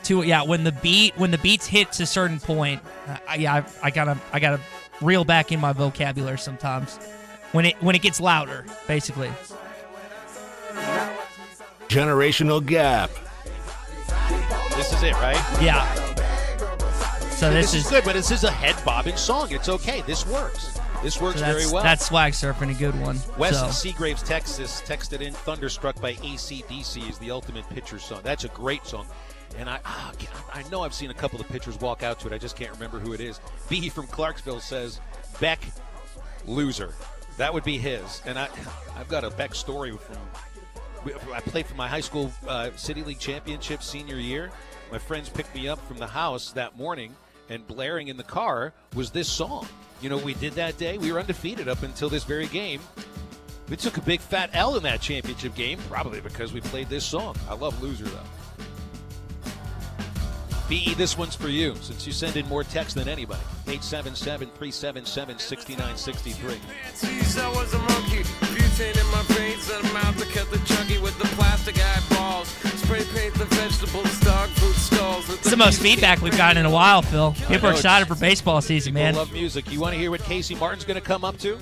When the beats hits a certain point, I gotta reel back in my vocabulary sometimes. When it gets louder, basically. Generational gap. This is it, right? Yeah. So this is good, but this is a head bobbing song. It's okay. This works. This works very well. That's Swag Surfing, a good one. Wes in Seagraves, Texas, texted in "Thunderstruck" by AC/DC is the ultimate pitcher song. That's a great song. And I know I've seen a couple of pitchers walk out to it. I just can't remember who it is. B from Clarksville says, Beck, loser. That would be his. And I've got a Beck story I played for my high school City League Championship senior year. My friends picked me up from the house that morning, and blaring in the car was this song. You know what we did that day? We were undefeated up until this very game. We took a big fat L in that championship game, probably because we played this song. I love Loser, though. B.E., this one's for you, since you send in more text than anybody. 877-377-6963. I was a monkey, butane in my veins, and I'm out to cut the chunky with the plastic eyeballs. Spray paint the vegetables, dog food skulls. It's the most feedback we've gotten in a while, Phil. People are excited for baseball season, man. I love music. You want to hear what Casey Martin's going to come up to?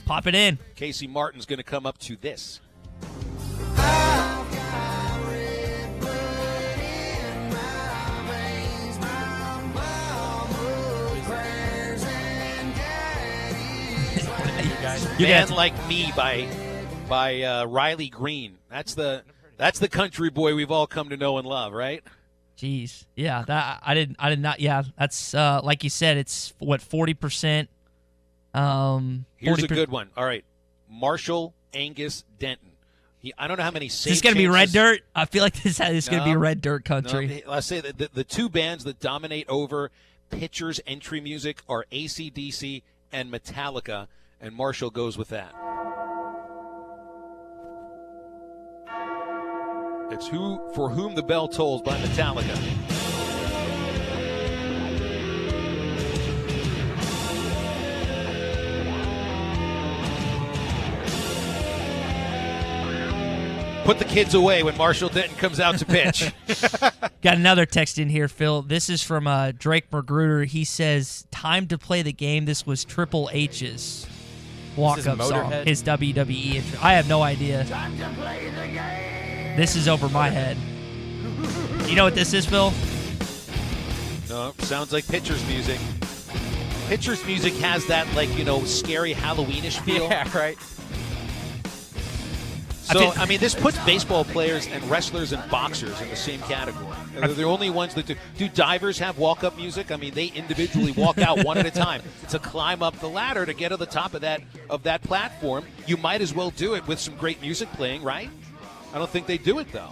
Pop it in. Casey Martin's going to come up to this. Man Like Me by Riley Green. That's the country boy we've all come to know and love, right? Jeez, yeah. That I did not. Yeah, that's like you said. It's what 40%. Here's a good one. All right, Marshall Angus Denton. I don't know how many. Is this gonna be Red Dirt? I feel like this is gonna be Red Dirt country. No, let's say that the two bands that dominate over pitchers' entry music are AC/DC and Metallica. And Marshall goes with that. It's For Whom the Bell Tolls by Metallica. Put the kids away when Marshall Denton comes out to pitch. Got another text in here, Phil. This is from Drake Magruder. He says, time to play the game. This was Triple H's walk-up song. His WWE intro. I have no idea. Time to play the game. This is over my head. You know what this is, Phil? No, sounds like Pitcher's music. Pitcher's music has that, scary Halloween-ish feel. Yeah, right. So, this puts baseball players and wrestlers and boxers in the same category. They're the only ones that do. Do divers have walk-up music? They individually walk out one at a time to climb up the ladder to get to the top of that platform. You might as well do it with some great music playing, right? I don't think they do it, though.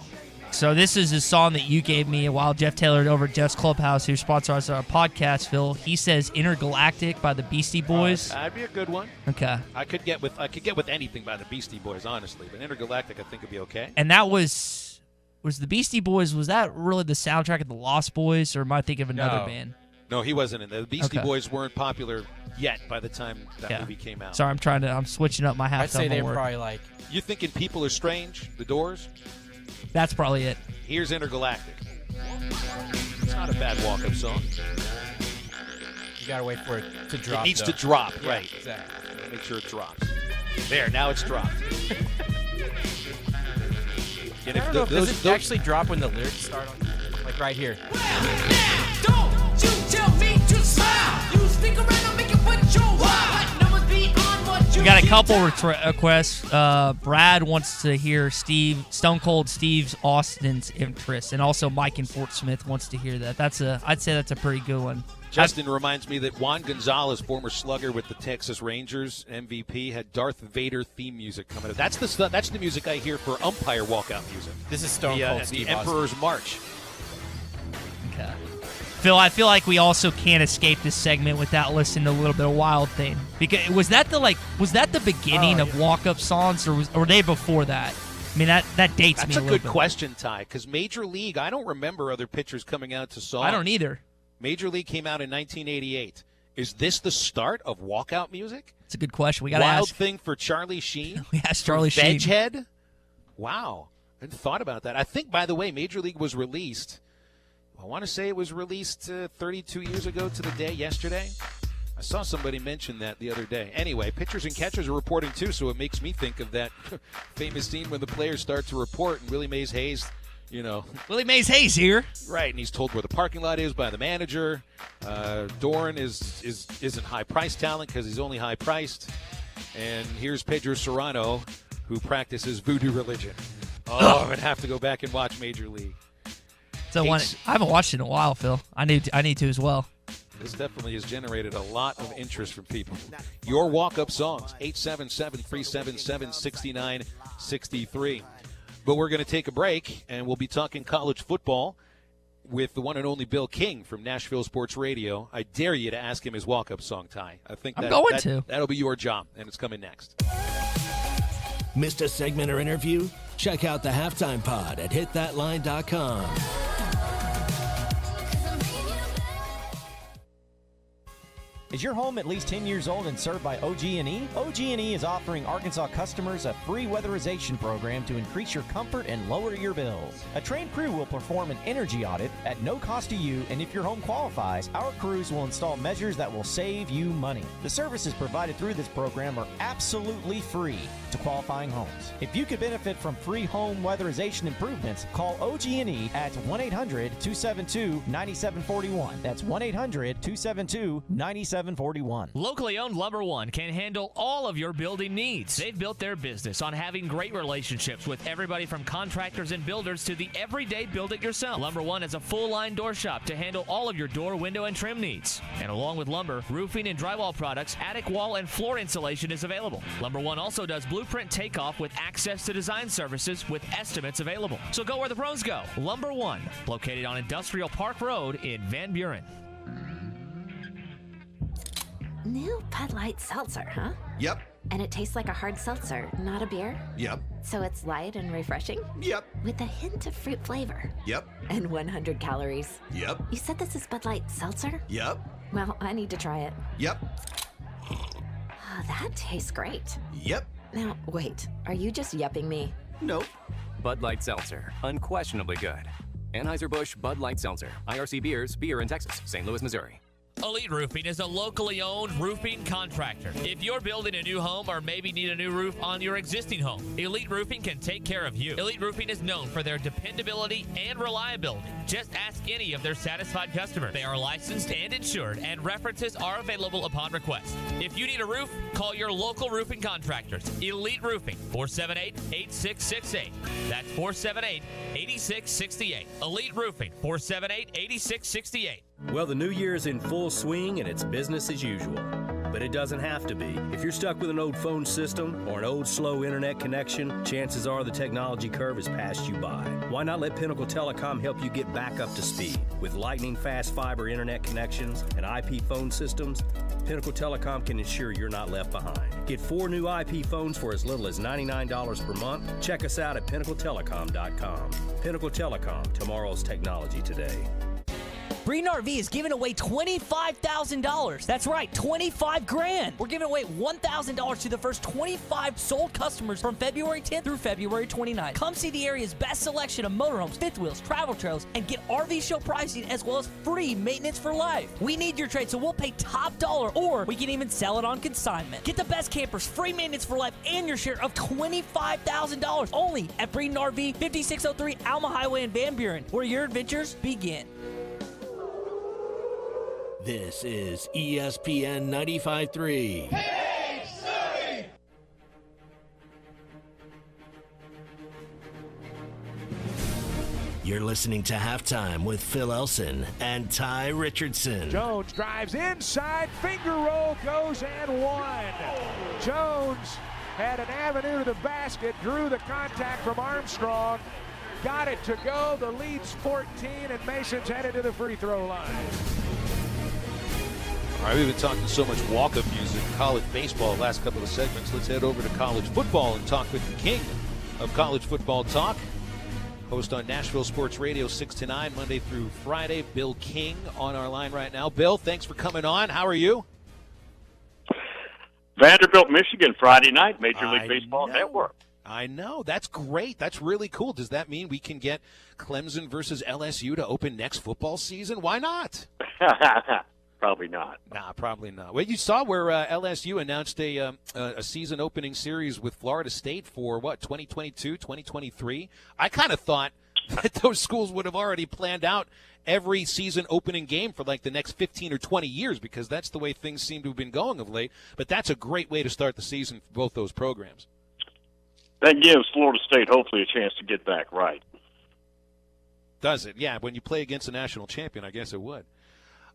So this is a song that you gave me while Jeff Taylor over at Jeff's Clubhouse, who sponsors our podcast, Phil. He says Intergalactic by the Beastie Boys. That'd be a good one. Okay. I could get with anything by the Beastie Boys, honestly, but Intergalactic I think would be okay. And that was the Beastie Boys, was that really the soundtrack of the Lost Boys, or am I thinking of another band? No, he wasn't in there. The Beastie Boys weren't popular yet by the time that movie came out. Sorry, I'm switching up my halftime. I'd say they were homework. probably like... You thinking People Are Strange, The Doors? That's probably it. Here's Intergalactic. It's not a bad walk-up song. You gotta wait for it to drop. It needs to drop, yeah, right. Exactly. Make sure it drops. There, now it's dropped. I don't know if does it actually drop when the lyrics start on, like right here. Don't you tell me to smile. You stick around and make it what you want. Numbers beyond what you We got a couple requests. Brad wants to hear Stone Cold Steve Austin's interest, and also Mike in Fort Smith wants to hear that. I'd say that's a pretty good one. Justin reminds me that Juan Gonzalez, former slugger with the Texas Rangers, MVP, had Darth Vader theme music coming up. That's the music I hear for umpire walkout music. This is Stone Cold Steve the Emperor's Austin. March. Okay. Phil, I feel like we also can't escape this segment without listening to a little bit of Wild Thing. Because was that the beginning of walk-up songs, or were they before that? I mean, that dates That's me a a little good bit. question, Ty, because Major League, I don't remember other pitchers coming out to songs. I don't either. Major League came out in 1988. Is this the start of walkout music? It's a good question. We got to Wild ask. Thing for Charlie Sheen? We asked Charlie Sheen. Veghead? Wow. I hadn't thought about that. I think, by the way, Major League was released, I want to say it was released 32 years ago to the day yesterday. I saw somebody mention that the other day. Anyway, pitchers and catchers are reporting too, so it makes me think of that famous scene when the players start to report and Willie Mays Hayes, Willie Mays Hayes here. Right, and he's told where the parking lot is by the manager. Doran isn't high-priced talent because he's only high-priced. And here's Pedro Serrano, who practices voodoo religion. Oh, I'm going to have to go back and watch Major League. I haven't watched it in a while, Phil. I need to as well. This definitely has generated a lot of interest from people. Your walk-up songs, 877-377-6963. But we're going to take a break, and we'll be talking college football with the one and only Bill King from Nashville Sports Radio. I dare you to ask him his walk-up song, Ty. I think that'll be your job, and it's coming next. Missed a segment or interview? Check out the Halftime Pod at hitthatline.com. Is your home at least 10 years old and served by OG&E? OG&E is offering Arkansas customers a free weatherization program to increase your comfort and lower your bills. A trained crew will perform an energy audit at no cost to you, and if your home qualifies, our crews will install measures that will save you money. The services provided through this program are absolutely free to qualifying homes. If you could benefit from free home weatherization improvements, call OG&E at 1-800-272-9741. That's 1-800-272-9741. Locally owned Lumber One can handle all of your building needs. They've built their business on having great relationships with everybody from contractors and builders to the everyday build-it-yourself. Lumber One is a full-line door shop to handle all of your door, window, and trim needs. And along with lumber, roofing and drywall products, attic wall and floor insulation is available. Lumber One also does blueprint takeoff with access to design services with estimates available. So go where the pros go. Lumber One, located on Industrial Park Road in Van Buren. New Bud Light Seltzer, huh? Yep. And it tastes like a hard seltzer, not a beer? Yep. So it's light and refreshing? Yep. With a hint of fruit flavor? Yep. And 100 calories? Yep. You said this is Bud Light Seltzer? Yep. Well, I need to try it. Yep. Oh, that tastes great. Yep. Now, wait. Are you just yupping me? Nope. Bud Light Seltzer. Unquestionably good. Anheuser-Busch Bud Light Seltzer. IRC Beers, beer in Texas, St. Louis, Missouri. Elite Roofing is a locally owned roofing contractor. If you're building a new home or maybe need a new roof on your existing home, Elite Roofing can take care of you. Elite Roofing is known for their dependability and reliability. Just ask any of their satisfied customers. They are licensed and insured, and references are available upon request. If you need a roof, call your local roofing contractors. Elite Roofing, 478-8668. That's 478-8668. Elite Roofing, 478-8668. Well, the new year is in full swing and it's business as usual. But it doesn't have to be. If you're stuck with an old phone system or an old slow internet connection, chances are the technology curve has passed you by. Why not let Pinnacle Telecom help you get back up to speed? With lightning fast fiber internet connections and IP phone systems, Pinnacle Telecom can ensure you're not left behind. Get 4 new IP phones for as little as $99 per month. Check us out at pinnacletelecom.com. Pinnacle Telecom, tomorrow's technology today. Breeden RV is giving away $25,000. That's right, 25 grand. We're giving away $1,000 to the first 25 sold customers from February 10th through February 29th. Come see the area's best selection of motorhomes, fifth wheels, travel trailers, and get RV show pricing as well as free maintenance for life. We need your trade, so we'll pay top dollar, or we can even sell it on consignment. Get the best campers, free maintenance for life, and your share of $25,000 only at Breeden RV, 5603 Alma Highway in Van Buren, where your adventures begin. This is ESPN 95.3. You're listening to Halftime with Phil Elson and Ty Richardson. Jones drives inside, finger roll, goes and one. Jones had an avenue to the basket, drew the contact from Armstrong, got it to go. The lead's 14, and Mason's headed to the free throw line. All right, we've been talking so much walk-up music, college baseball, the last couple of segments. Let's head over to college football and talk with the king of college football talk. Host on Nashville Sports Radio 6 to 9, Monday through Friday. Bill King on our line right now. Bill, thanks for coming on. How are you? Vanderbilt, Michigan, Friday night, Major League Baseball Network. I know. That's great. That's really cool. Does that mean we can get Clemson versus LSU to open next football season? Why not? Probably not. Nah, probably not. Well, you saw where LSU announced a season-opening series with Florida State for, 2022, 2023? I kind of thought that those schools would have already planned out every season-opening game for, the next 15 or 20 years, because that's the way things seem to have been going of late. But that's a great way to start the season for both those programs. That gives Florida State, hopefully, a chance to get back right. Does it? Yeah, when you play against a national champion, I guess it would.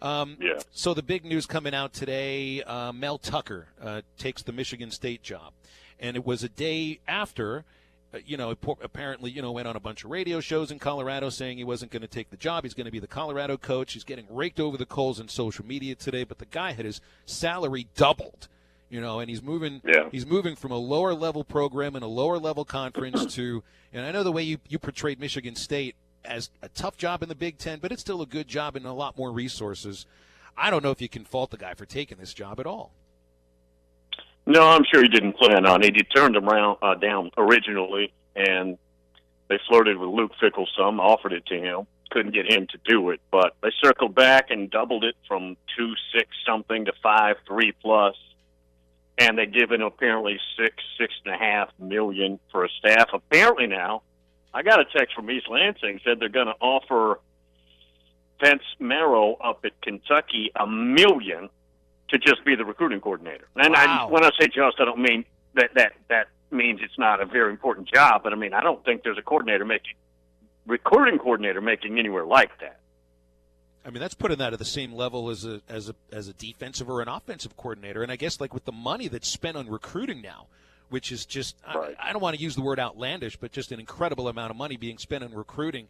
Yeah. So the big news coming out today, Mel Tucker takes the Michigan State job. And it was a day after, apparently, went on a bunch of radio shows in Colorado saying he wasn't going to take the job. He's going to be the Colorado coach. He's getting raked over the coals in social media today. But the guy had his salary doubled, and he's moving from a lower-level program in a lower-level conference to, and I know the way you portrayed Michigan State as a tough job in the Big Ten, but it's still a good job and a lot more resources. I don't know if you can fault the guy for taking this job at all. No, I'm sure he didn't plan on it. He turned him down originally, and they flirted with Luke Fickell some, offered it to him. Couldn't get him to do it, but they circled back and doubled it from 2.6-something to 5.3+, and they give him apparently $6.5 million for a staff. Apparently now, I got a text from East Lansing, said they're going to offer Vince Marrow up at Kentucky $1 million to just be the recruiting coordinator. And wow. when I say just, I don't mean that means it's not a very important job, but I don't think there's a recruiting coordinator making anywhere like that. That's putting that at the same level as a defensive or an offensive coordinator. And I guess with the money that's spent on recruiting now, which is just, right. I don't want to use the word outlandish, but just an incredible amount of money being spent on recruiting.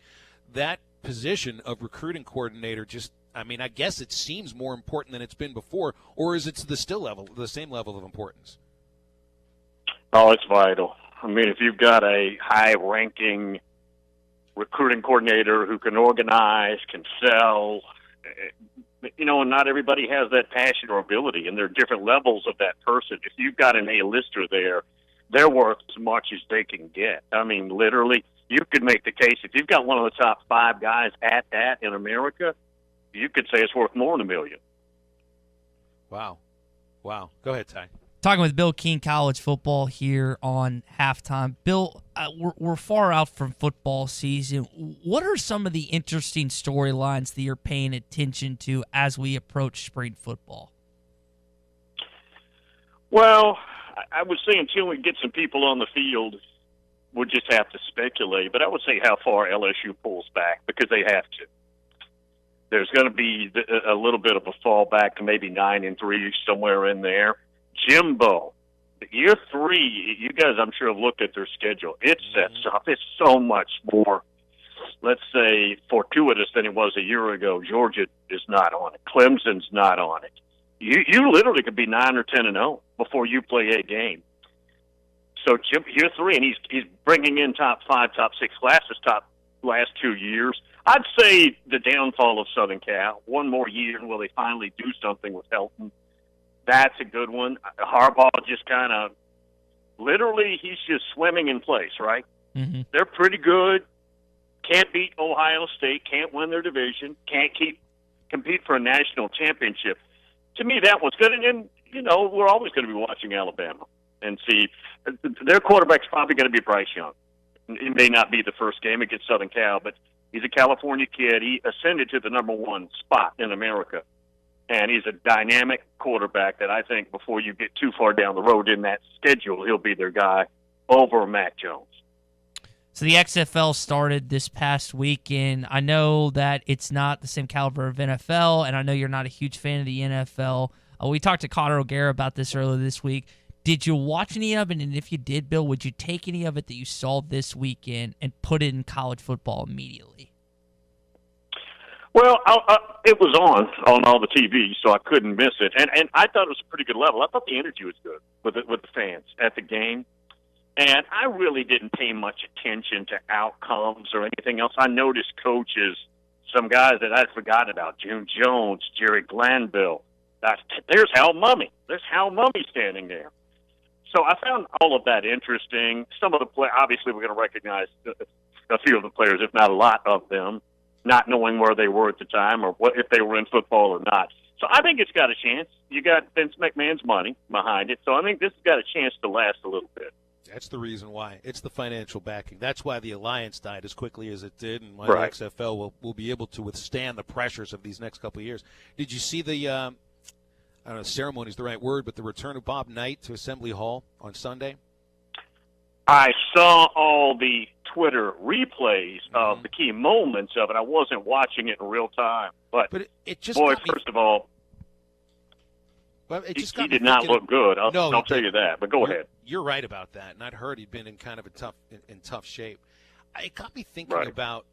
That position of recruiting coordinator I guess it seems more important than it's been before, or is it to the same level of importance? Oh, it's vital. If you've got a high-ranking recruiting coordinator who can organize, can sell, and not everybody has that passion or ability, and there are different levels of that person. If you've got an A-lister there, they're worth as much as they can get. Literally, you could make the case if you've got one of the top 5 guys at that in America, you could say it's worth more than $1 million. Wow. Go ahead, Ty. Talking with Bill King, college football here on Halftime. Bill, we're far out from football season. What are some of the interesting storylines that you're paying attention to as we approach spring football? Well, I would say until we get some people on the field, we'll just have to speculate. But I would say how far LSU pulls back, because they have to. There's going to be a little bit of a fallback to maybe 9-3, somewhere in there. Jimbo, year 3, you guys I'm sure have looked at their schedule. It sets up. It's so much more, let's say, fortuitous than it was a year ago. Georgia is not on it. Clemson's not on it. You literally could be 9 or 10-0 before you play a game. So year 3, and he's bringing in top 5, top 6 classes, last 2 years. I'd say the downfall of Southern Cal. One more year will they finally do something with Helton. That's a good one. Harbaugh just kind of, literally, he's just swimming in place, right? Mm-hmm. They're pretty good. Can't beat Ohio State. Can't win their division. Can't compete for a national championship. To me, that was good. And we're always going to be watching Alabama and see. Their quarterback's probably going to be Bryce Young. It may not be the first game against Southern Cal, but he's a California kid. He ascended to the number 1 spot in America. And he's a dynamic quarterback that I think before you get too far down the road in that schedule, he'll be their guy over Mac Jones. So the XFL started this past weekend. I know that it's not the same caliber of NFL, and I know you're not a huge fan of the NFL. We talked to Connor O'Gara about this earlier this week. Did you watch any of it? And if you did, Bill, would you take any of it that you saw this weekend and put it in college football immediately? Well, it was on all the TV, so I couldn't miss it. And I thought it was a pretty good level. I thought the energy was good with the fans at the game. And I really didn't pay much attention to outcomes or anything else. I noticed coaches, some guys that I'd forgotten about, June Jones, Jerry Glanville. There's Hal Mummy. There's Hal Mummy standing there. So I found all of that interesting. Some of the obviously we're going to recognize a few of the players, if not a lot of them, not knowing where they were at the time or if they were in football or not. So I think it's got a chance. You got Vince McMahon's money behind it, so I think this has got a chance to last a little bit. That's the reason why. It's the financial backing. That's why the Alliance died as quickly as it did, and why the XFL will be able to withstand the pressures of these next couple of years. Did you see the, I don't know, ceremony is the right word, but the return of Bob Knight to Assembly Hall on Sunday? I saw all the Twitter replays of the key moments of it. I wasn't watching it in real time. But it just boy, first of all, he did not look good. I'll tell you that. But go ahead. You're right about that. And I'd heard he'd been in kind of in tough shape. It got me thinking about,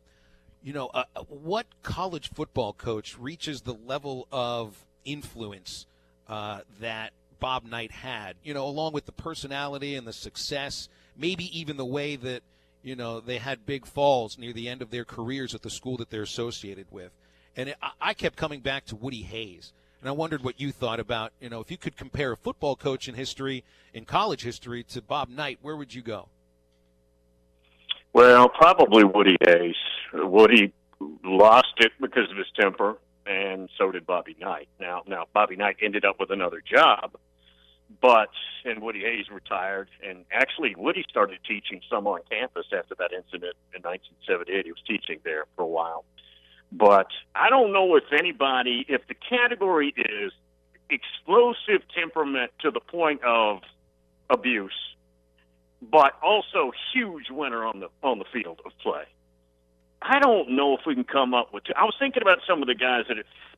what college football coach reaches the level of influence that Bob Knight had, along with the personality and the success, maybe even the way that, they had big falls near the end of their careers at the school that they're associated with. And I kept coming back to Woody Hayes. And I wondered what you thought about, if you could compare a football coach in history, in college history, to Bob Knight, where would you go? Well, probably Woody Hayes. Woody lost it because of his temper, and so did Bobby Knight. Now Bobby Knight ended up with another job, and Woody Hayes retired. And actually, Woody started teaching some on campus after that incident in 1978. He was teaching there for a while. But I don't know if the category is explosive temperament to the point of abuse, but also huge winner on the field of play. I don't know if we can come up with I was thinking about some of the guys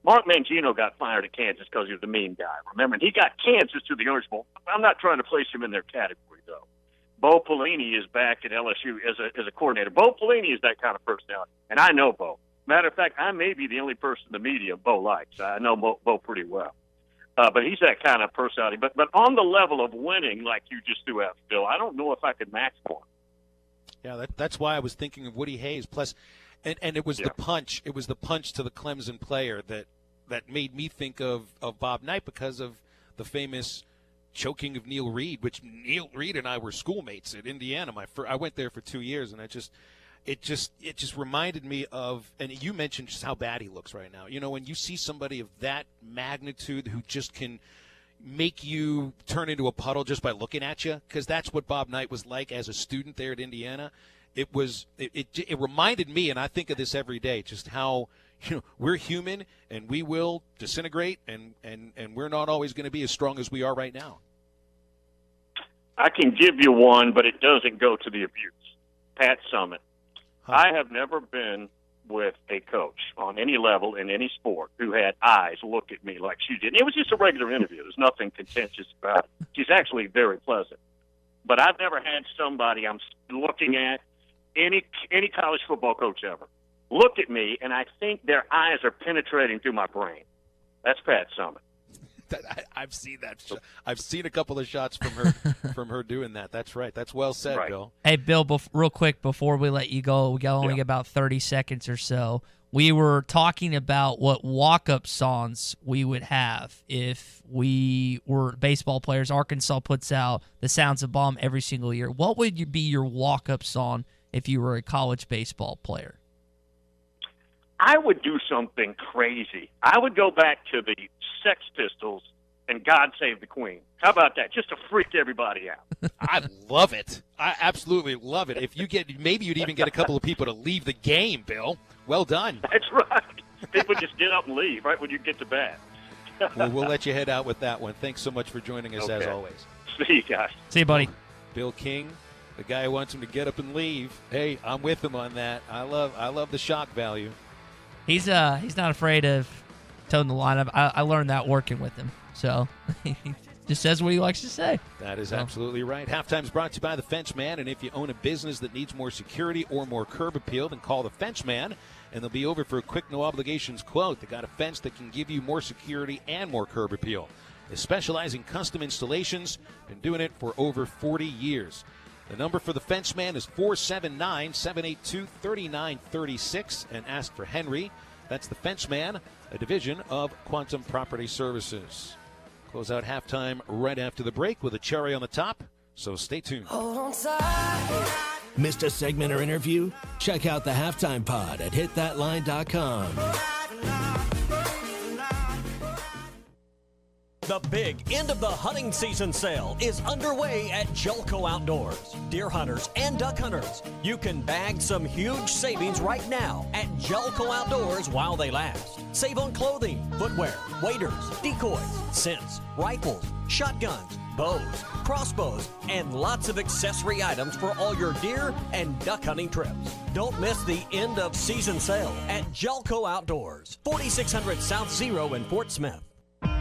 Mark Mangino got fired at Kansas because he was the mean guy. Remember, and he got Kansas to the Orange Bowl. I'm not trying to place him in their category, though. Bo Pelini is back at LSU as a coordinator. Bo Pelini is that kind of personality, and I know Bo. Matter of fact, I may be the only person in the media Bo likes. I know Bo pretty well. But he's that kind of personality. But on the level of winning, like you just threw out, Phil, I don't know if I could match one. Yeah, that's why I was thinking of Woody Hayes. Plus, and it was the punch. It was the punch to the Clemson player that made me think of Bob Knight because of the famous choking of Neil Reed, which Neil Reed and I were schoolmates at Indiana. I went there for 2 years, and it just reminded me of, and you mentioned just how bad he looks right now. You know, when you see somebody of that magnitude who just can make you turn into a puddle just by looking at you, because that's what Bob Knight was like as a student there at Indiana. It reminded me, and I think of this every day, just how, you know, we're human and we will disintegrate, and we're not always going to be as strong as we are right now. I can give you one, but it doesn't go to the abuse. Pat Summitt. I have never been with a coach on any level in any sport who had eyes look at me like she did. It was just a regular interview. There's nothing contentious about it. She's actually very pleasant. But I've never had somebody I'm looking at, any college football coach ever, look at me, and I think their eyes are penetrating through my brain. That's Pat Summitt. I've seen that. I've seen a couple of shots from her doing that. That's right. That's well said, right. Bill. Hey, Bill, real quick before we let you go, we got only about 30 seconds or so. We were talking about what walk-up songs we would have if we were baseball players. Arkansas puts out the Sounds of Bomb every single year. What would be your walk-up song if you were a college baseball player? I would do something crazy. I would go back to the Sex Pistols and God Save the Queen. How about that? Just to freak everybody out. I love it. I absolutely love it. If you maybe you'd even get a couple of people to leave the game, Bill. Well done. That's right. People just get up and leave right when you get to bat. Well, we'll let you head out with that one. Thanks so much for joining us, as always. See you guys. See you, buddy. Bill King, the guy who wants him to get up and leave. Hey, I'm with him on that. I love the shock value. He's not afraid of toting the line. I learned that working with him. So he just says what he likes to say. That is absolutely right. Halftime's brought to you by The Fence Man, and if you own a business that needs more security or more curb appeal, then call The Fence Man, and they'll be over for a quick no-obligations quote. They got a fence that can give you more security and more curb appeal. They specialize in custom installations, been doing it for over 40 years. The number for The Fence Man is 479-782-3936, and ask for Henry. That's The Fence Man, a division of Quantum Property Services. Close out halftime right after the break with a cherry on the top, so stay tuned. Missed a segment or interview? Check out the Halftime Pod at hitthatline.com. The big end of the hunting season sale is underway at Jelco Outdoors. Deer hunters and duck hunters, you can bag some huge savings right now at Jelco Outdoors while they last. Save on clothing, footwear, waders, decoys, scents, rifles, shotguns, bows, crossbows, and lots of accessory items for all your deer and duck hunting trips. Don't miss the end of season sale at Jelco Outdoors, 4600 South Zero in Fort Smith.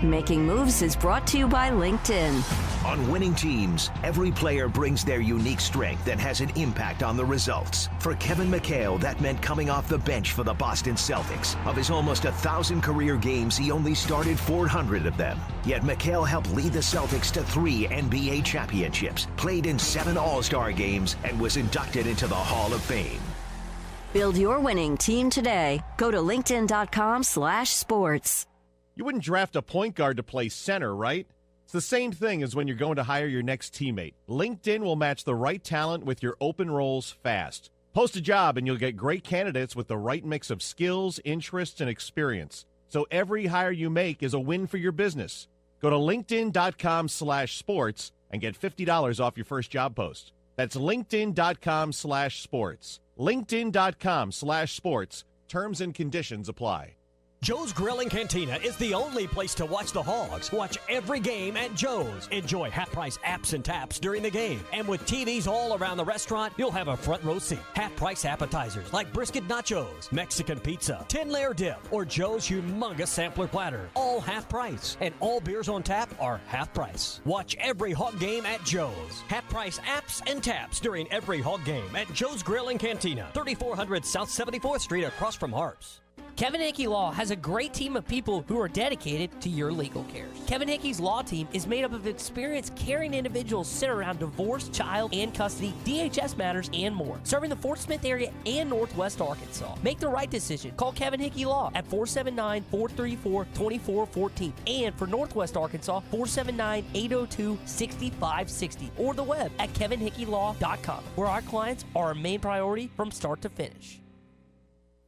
Making Moves is brought to you by LinkedIn. On winning teams, every player brings their unique strength and has an impact on the results. For Kevin McHale, that meant coming off the bench for the Boston Celtics. Of his almost 1,000 career games, he only started 400 of them. Yet McHale helped lead the Celtics to 3 NBA championships, played in 7 All-Star games, and was inducted into the Hall of Fame. Build your winning team today. Go to linkedin.com/sports. You wouldn't draft a point guard to play center, right? It's the same thing as when you're going to hire your next teammate. LinkedIn will match the right talent with your open roles fast. Post a job and you'll get great candidates with the right mix of skills, interests, and experience. So every hire you make is a win for your business. Go to linkedin.com/sports and get $50 off your first job post. That's linkedin.com/sports. linkedin.com/sports. Terms and conditions apply. Joe's Grill and Cantina is the only place to watch the Hogs. Watch every game at Joe's. Enjoy half-price apps and taps during the game. And with TVs all around the restaurant, you'll have a front row seat. Half-price appetizers like brisket nachos, Mexican pizza, 10-layer dip, or Joe's humongous sampler platter. All half price. And all beers on tap are half price. Watch every Hog game at Joe's. Half-price apps and taps during every Hog game at Joe's Grill and Cantina. 3400 South 74th Street across from Harps. Kevin Hickey Law has a great team of people who are dedicated to your legal cares. Kevin Hickey's law team is made up of experienced, caring individuals centered around divorce, child, and custody, DHS matters, and more, serving the Fort Smith area and Northwest Arkansas. Make the right decision. Call Kevin Hickey Law at 479-434-2414, and for Northwest Arkansas, 479-802-6560, or the web at kevinhickeylaw.com, where our clients are our main priority from start to finish.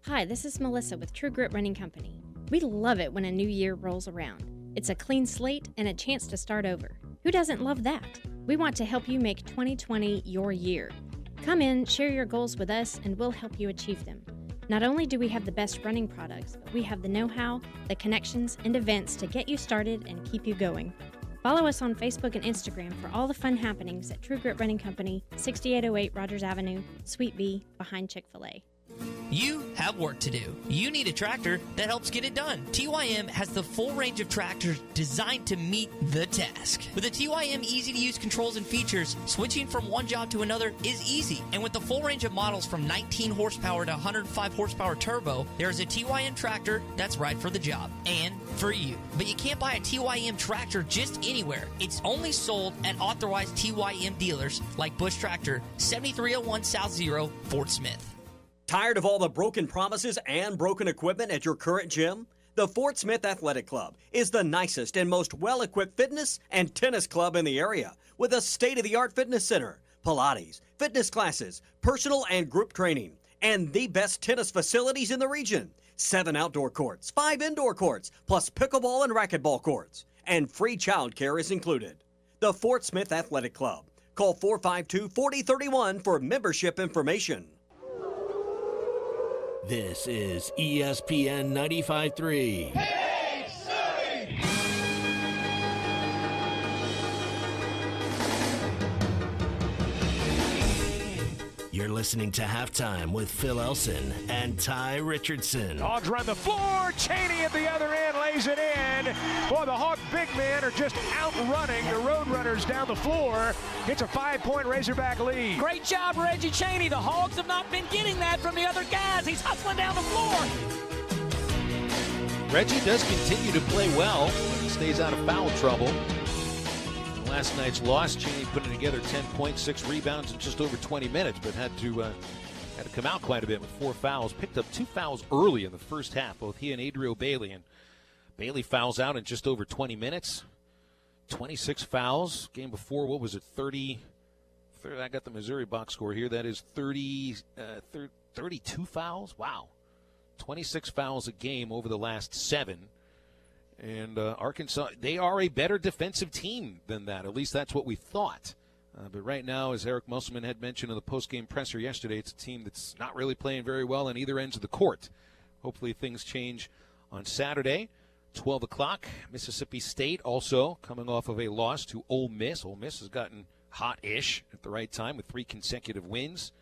Hi, this is Melissa with True Grit Running Company. We love it when a new year rolls around. It's a clean slate and a chance to start over. Who doesn't love that? We want to help you make 2020 your year. Come in, share your goals with us, and we'll help you achieve them. Not only do we have the best running products, but we have the know-how, the connections, and events to get you started and keep you going. Follow us on Facebook and Instagram for all the fun happenings at True Grit Running Company, 6808 Rogers Avenue, Suite B, behind Chick-fil-A. You have work to do. You need a tractor that helps get it done. TYM has the full range of tractors designed to meet the task. With the TYM easy-to-use controls and features, switching from one job to another is easy. And with the full range of models from 19 horsepower to 105 horsepower turbo, there is a TYM tractor that's right for the job and for you. But you can't buy a TYM tractor just anywhere. It's only sold at authorized TYM dealers like Bush Tractor, 7301 South Zero, Fort Smith. Tired of all the broken promises and broken equipment at your current gym? The Fort Smith Athletic Club is the nicest and most well-equipped fitness and tennis club in the area, with a state-of-the-art fitness center, Pilates, fitness classes, personal and group training, and the best tennis facilities in the region. 7 outdoor courts, 5 indoor courts, plus pickleball and racquetball courts, and free child care is included. The Fort Smith Athletic Club. Call 452-4031 for membership information. This is ESPN 95.3. You're listening to Halftime with Phil Elson and Ty Richardson. Hogs run the floor. Cheney at the other end lays it in. Boy, the Hog big men are just outrunning the Roadrunners down the floor. It's a 5-point Razorback lead. Great job, Reggie Cheney. The Hogs have not been getting that from the other guys. He's hustling down the floor. Reggie does continue to play well. He stays out of foul trouble. Last night's loss, Cheney putting together 10 points, 6 rebounds in just over 20 minutes, but had to come out quite a bit with 4 fouls. Picked up 2 fouls early in the first half, both he and Adrio Bailey. And Bailey fouls out in just over 20 minutes. 26 fouls. Game before, what was it, 30? I got the Missouri box score here. That is 32 fouls. Wow. 26 fouls a game over the last 7. And Arkansas, they are a better defensive team than that. At least that's what we thought. But right now, as Eric Musselman had mentioned in the postgame presser yesterday, it's a team that's not really playing very well on either ends of the court. Hopefully things change on Saturday, 12 o'clock. Mississippi State also coming off of a loss to Ole Miss. Ole Miss has gotten hot-ish at the right time with 3 consecutive wins.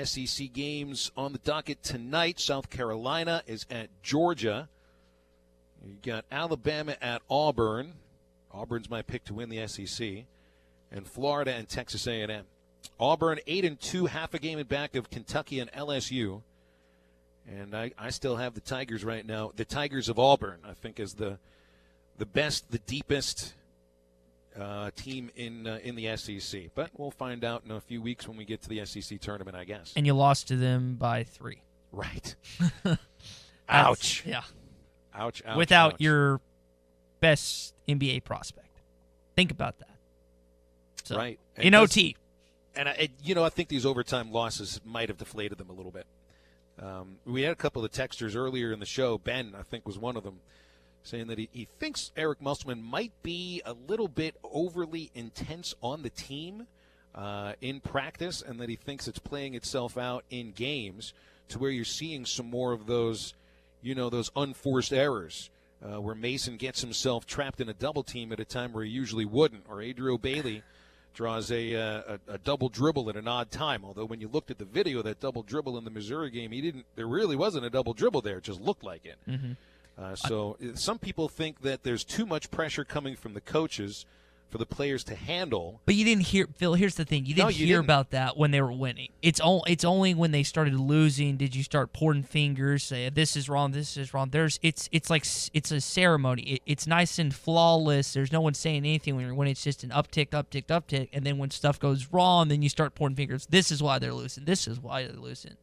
SEC games on the docket tonight. South Carolina is at Georgia. You got Alabama at Auburn. Auburn's my pick to win the SEC. And Florida and Texas A&M. Auburn 8-2, half a game in back of Kentucky and LSU. And I still have the Tigers right now. The Tigers of Auburn, I think, is the best, the deepest team in the SEC. But we'll find out in a few weeks when we get to the SEC tournament, I guess. And you lost to them by 3. Right. Ouch. Yeah. Ouch, ouch, Without ouch. your best NBA prospect. Think about that. So, right. In OT. And I think these overtime losses might have deflated them a little bit. We had a couple of texters earlier in the show. Ben, I think, was one of them, saying that he thinks Eric Musselman might be a little bit overly intense on the team in practice, and that he thinks it's playing itself out in games to where you're seeing some more of those, those unforced errors where Mason gets himself trapped in a double team at a time where he usually wouldn't, or Adrio Bailey draws a double dribble at an odd time. Although when you looked at the video of that double dribble in the Missouri game, there really wasn't a double dribble there. It just looked like it. Mm-hmm. So some people think that there's too much pressure coming from the coaches for the players to handle. But you didn't hear, Phil, here's the thing. You didn't hear about that when they were winning. It's only when they started losing did you start pointing fingers, say, this is wrong, this is wrong. It's like it's a ceremony. It's nice and flawless. There's no one saying anything when it's just an uptick. And then when stuff goes wrong, then you start pointing fingers. This is why they're losing. This is why they're losing.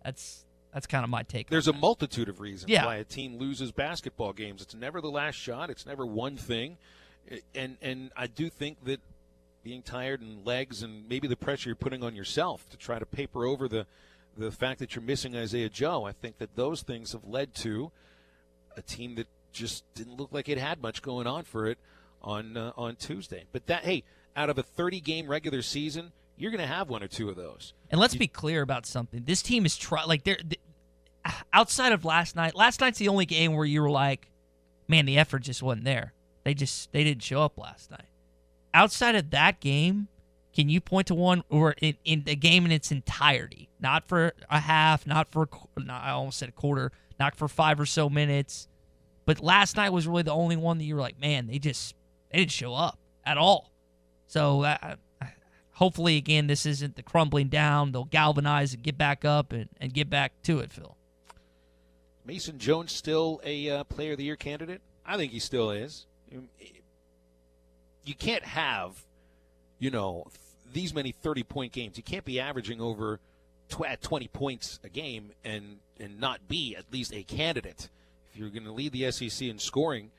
That's kind of my take. There's a multitude of reasons why a team loses basketball games. It's never the last shot. It's never one thing. And I do think that being tired and legs and maybe the pressure you're putting on yourself to try to paper over the fact that you're missing Isaiah Joe, I think that those things have led to a team that just didn't look like it had much going on for it on Tuesday. But out of a 30-game regular season, you're going to have one or two of those. And let's be clear about something. This team is outside of last night. Last night's the only game where you were like, man, the effort just wasn't there. They didn't show up last night. Outside of that game, can you point to one or in the game in its entirety? Not for a half, I almost said a quarter, not for 5 or so minutes. But last night was really the only one that you were like, man, they didn't show up at all. So hopefully, again, this isn't the crumbling down. They'll galvanize and get back up and get back to it, Phil. Mason Jones still a Player of the Year candidate? I think he still is. You can't have, these many 30-point games. You can't be averaging over 20 points a game and not be at least a candidate. If you're going to lead the SEC in scoring,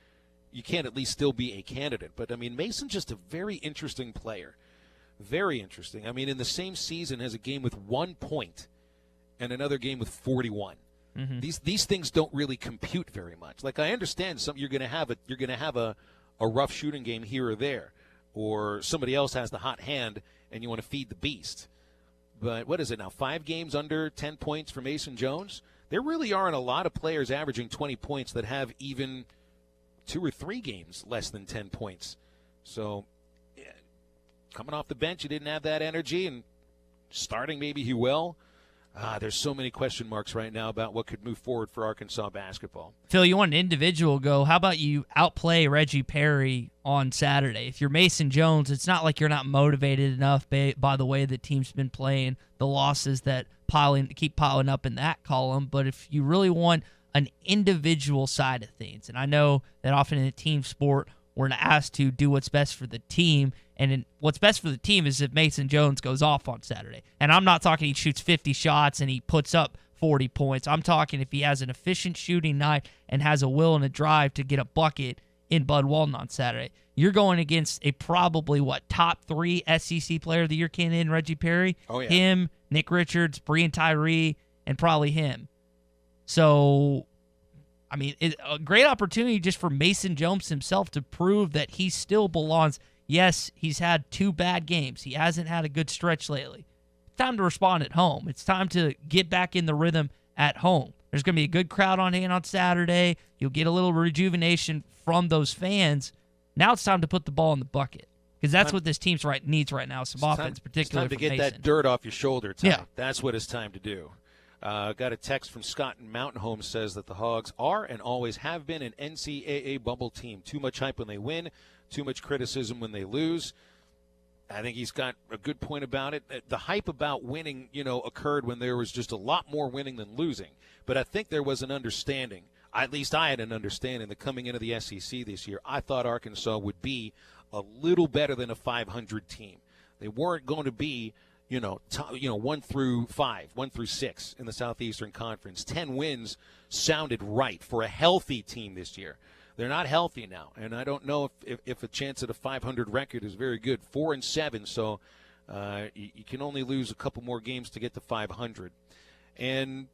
you can't at least still be a candidate. But, Mason's just a very interesting player. Very interesting. In the same season has a game with 1 point and another game with 41. Mm-hmm. These things don't really compute very much. Like, I understand you're going to have a rough shooting game here or there, or somebody else has the hot hand and you want to feed the beast. But what is it now, 5 games under 10 points for Mason Jones? There really aren't a lot of players averaging 20 points that have even 2 or 3 games less than 10 points. So coming off the bench, you didn't have that energy, and starting maybe he will. There's so many question marks right now about what could move forward for Arkansas basketball. Phil, you want an individual go. How about you outplay Reggie Perry on Saturday? If you're Mason Jones, it's not like you're not motivated enough by the way the team's been playing, the losses that keep piling up in that column. But if you really want an individual side of things, and I know that often in a team sport we're asked to do what's best for the team, and what's best for the team is if Mason Jones goes off on Saturday. And I'm not talking he shoots 50 shots and he puts up 40 points. I'm talking if he has an efficient shooting night and has a will and a drive to get a bucket in Bud Walton on Saturday. You're going against a probably, top 3 SEC Player of the Year candidate in Reggie Perry? Oh, yeah. Him, Nick Richards, Breein Tyree, and probably him. So, it's a great opportunity just for Mason Jones himself to prove that he still belongs. Yes, he's had 2 bad games. He hasn't had a good stretch lately. It's time to respond at home. It's time to get back in the rhythm at home. There's going to be a good crowd on hand on Saturday. You'll get a little rejuvenation from those fans. Now it's time to put the ball in the bucket, because that's what this team needs right now, some offense, particularly it's time to get Mason. that dirt off your shoulder, Tom. Yeah. That's what it's time to do. Got a text from Scott in Mountain Home, says that the Hogs are and always have been an NCAA bubble team. Too much hype when they win, too much criticism when they lose. I think he's got a good point about it. The hype about winning, occurred when there was just a lot more winning than losing. But I think there was an understanding. At least I had an understanding that coming into the SEC this year, I thought Arkansas would be a little better than a 500 team. They weren't going to be 1 through 5, 1 through 6 in the Southeastern Conference. 10 wins sounded right for a healthy team this year. They're not healthy now, and I don't know if a chance at a 500 record is very good. 4-7, so you can only lose a couple more games to get to 500. And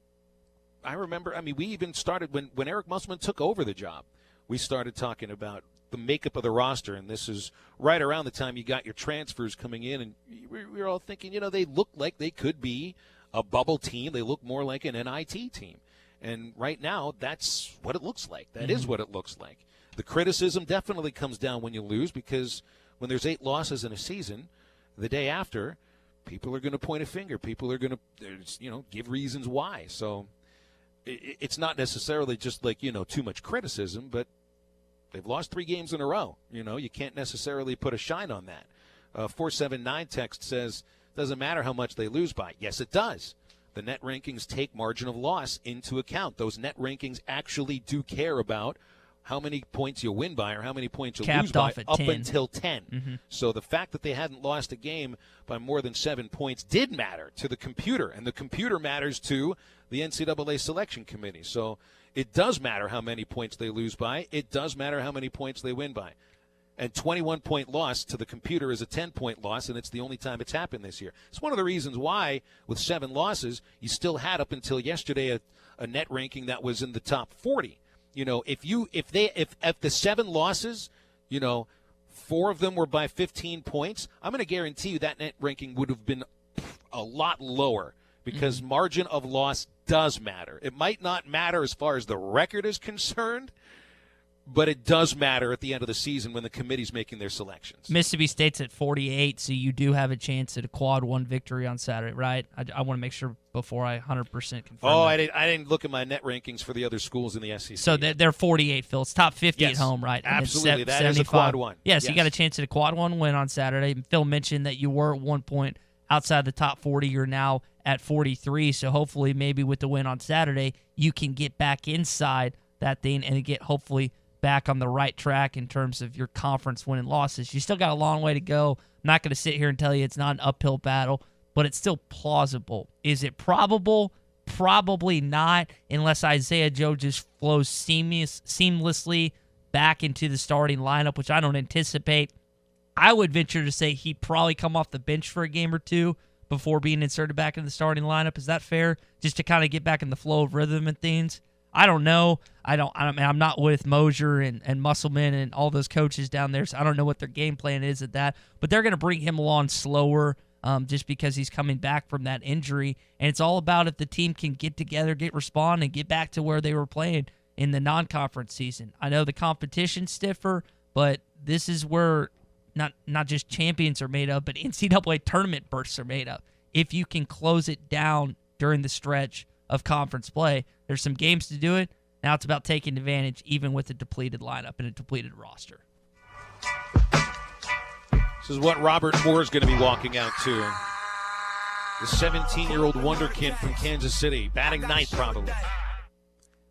I remember, we even started when Eric Musselman took over the job. We started talking about the makeup of the roster, and this is right around the time you got your transfers coming in, and we were all thinking, they look like they could be a bubble team. They look more like an NIT team. And right now, that's what it looks like. That is what it looks like. The criticism definitely comes down when you lose, because when there's 8 losses in a season, the day after, people are going to point a finger. People are going to, give reasons why. So it's not necessarily just like, too much criticism, but They've lost 3 games in a row. You can't necessarily put a shine on that. 479 text says, doesn't matter how much they lose by. Yes, it does. The net rankings take margin of loss into account. Those net rankings actually do care about how many points you win by or how many points you lose by up 10. until 10. So the fact that they hadn't lost a game by more than 7 points did matter to the computer, and the computer matters to the NCAA selection committee. So it does matter how many points they lose by. It does matter how many points they win by. And 21-point loss to the computer is a 10-point loss, and it's the only time it's happened this year. It's one of the reasons why, with 7 losses, you still had up until yesterday a net ranking that was in the top 40. If the 7 losses, 4 of them were by 15 points, I'm going to guarantee you that net ranking would have been a lot lower because margin of loss does matter. It might not matter as far as the record is concerned, but it does matter at the end of the season when the committee's making their selections. Mississippi State's at 48, so you do have a chance at a quad 1 victory on Saturday, right? I want to make sure before I 100% confirm that. I didn't look at my net rankings for the other schools in the SEC. So they're 48, Phil. It's top 50 at home, right? Absolutely. That is a quad 1. Yeah, so you got a chance at a quad 1 win on Saturday. Phil mentioned that you were at 1 point outside the top 40. You're now at 43, so hopefully maybe with the win on Saturday, you can get back inside that thing and get hopefully back on the right track in terms of your conference win and losses. You still got a long way to go. I'm not going to sit here and tell you it's not an uphill battle, but it's still plausible. Is it probable? Probably not, unless Isaiah Joe just flows seamlessly back into the starting lineup, which I don't anticipate. I would venture to say he'd probably come off the bench for a game or two before being inserted back in the starting lineup. Is that fair? Just to kind of get back in the flow of rhythm and things? I don't know. I'm not with Mosier and Musselman and all those coaches down there, so I don't know what their game plan is at that. But they're going to bring him along slower just because he's coming back from that injury. And it's all about if the team can get together, respond, and get back to where they were playing in the non-conference season. I know the competition's stiffer, but this is where not just champions are made of, but NCAA tournament berths are made of. If you can close it down during the stretch of conference play, there's some games to do it. Now it's about taking advantage even with a depleted lineup and a depleted roster. This is what Robert Moore is going to be walking out to. The 17-year-old wonderkid from Kansas City, batting ninth probably.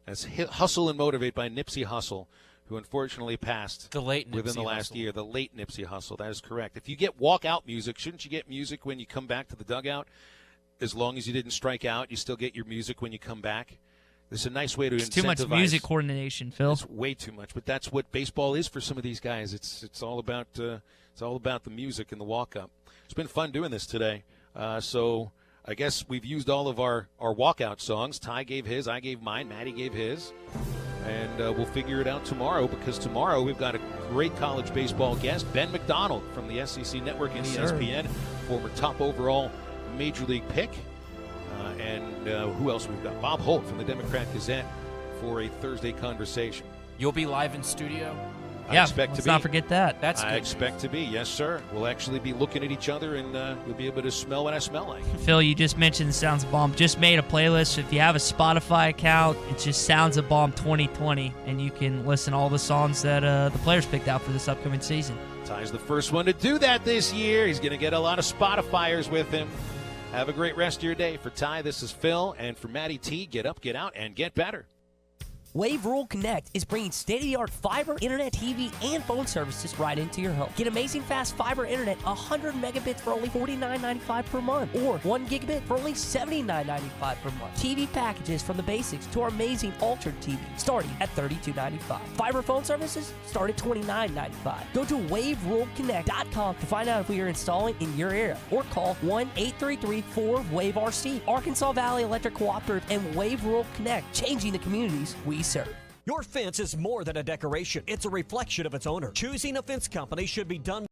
That's Hustle and Motivate by Nipsey Hussle, who unfortunately passed within the last year. The late Nipsey Hussle, that is correct. If you get walkout music, shouldn't you get music when you come back to the dugout? As long as you didn't strike out, you still get your music when you come back. This is a nice way to incentivize. It's too much music coordination, Phil. It's way too much, but that's what baseball is for some of these guys. It's all about the music and the walk-up. It's been fun doing this today. So I guess we've used all of our walkout songs. Ty gave his, I gave mine, Maddie gave his. And we'll figure it out tomorrow because tomorrow we've got a great college baseball guest, Ben McDonald from the SEC Network and ESPN, former top overall Major League pick. And who else we've got? Bob Holt from the Democrat Gazette for a Thursday conversation. You'll be live in studio? I expect to be. Let's not forget that. That's good. I expect to be, yes, sir. We'll actually be looking at each other, and you'll be able to smell what I smell like. Phil, you just mentioned Sounds of Bomb. Just made a playlist. If you have a Spotify account, it's just Sounds of Bomb 2020, and you can listen to all the songs that the players picked out for this upcoming season. Ty's the first one to do that this year. He's going to get a lot of Spotifyers with him. Have a great rest of your day. For Ty, this is Phil, and for Maddie T, get up, get out, and get better. Wave Rural Connect is bringing state-of-the-art fiber, internet, TV, and phone services right into your home. Get amazing fast fiber internet, 100 megabits for only $49.95 per month, or 1 gigabit for only $79.95 per month. TV packages from the basics to our amazing altered TV, starting at $32.95. Fiber phone services start at $29.95. Go to waveruralconnect.com to find out if we are installing in your area, or call 1-833-4-WAVE-RC. Arkansas Valley Electric Cooperative and Wave Rural Connect, changing the communities we serve. Your fence is more than a decoration. It's a reflection of its owner. Choosing a fence company should be done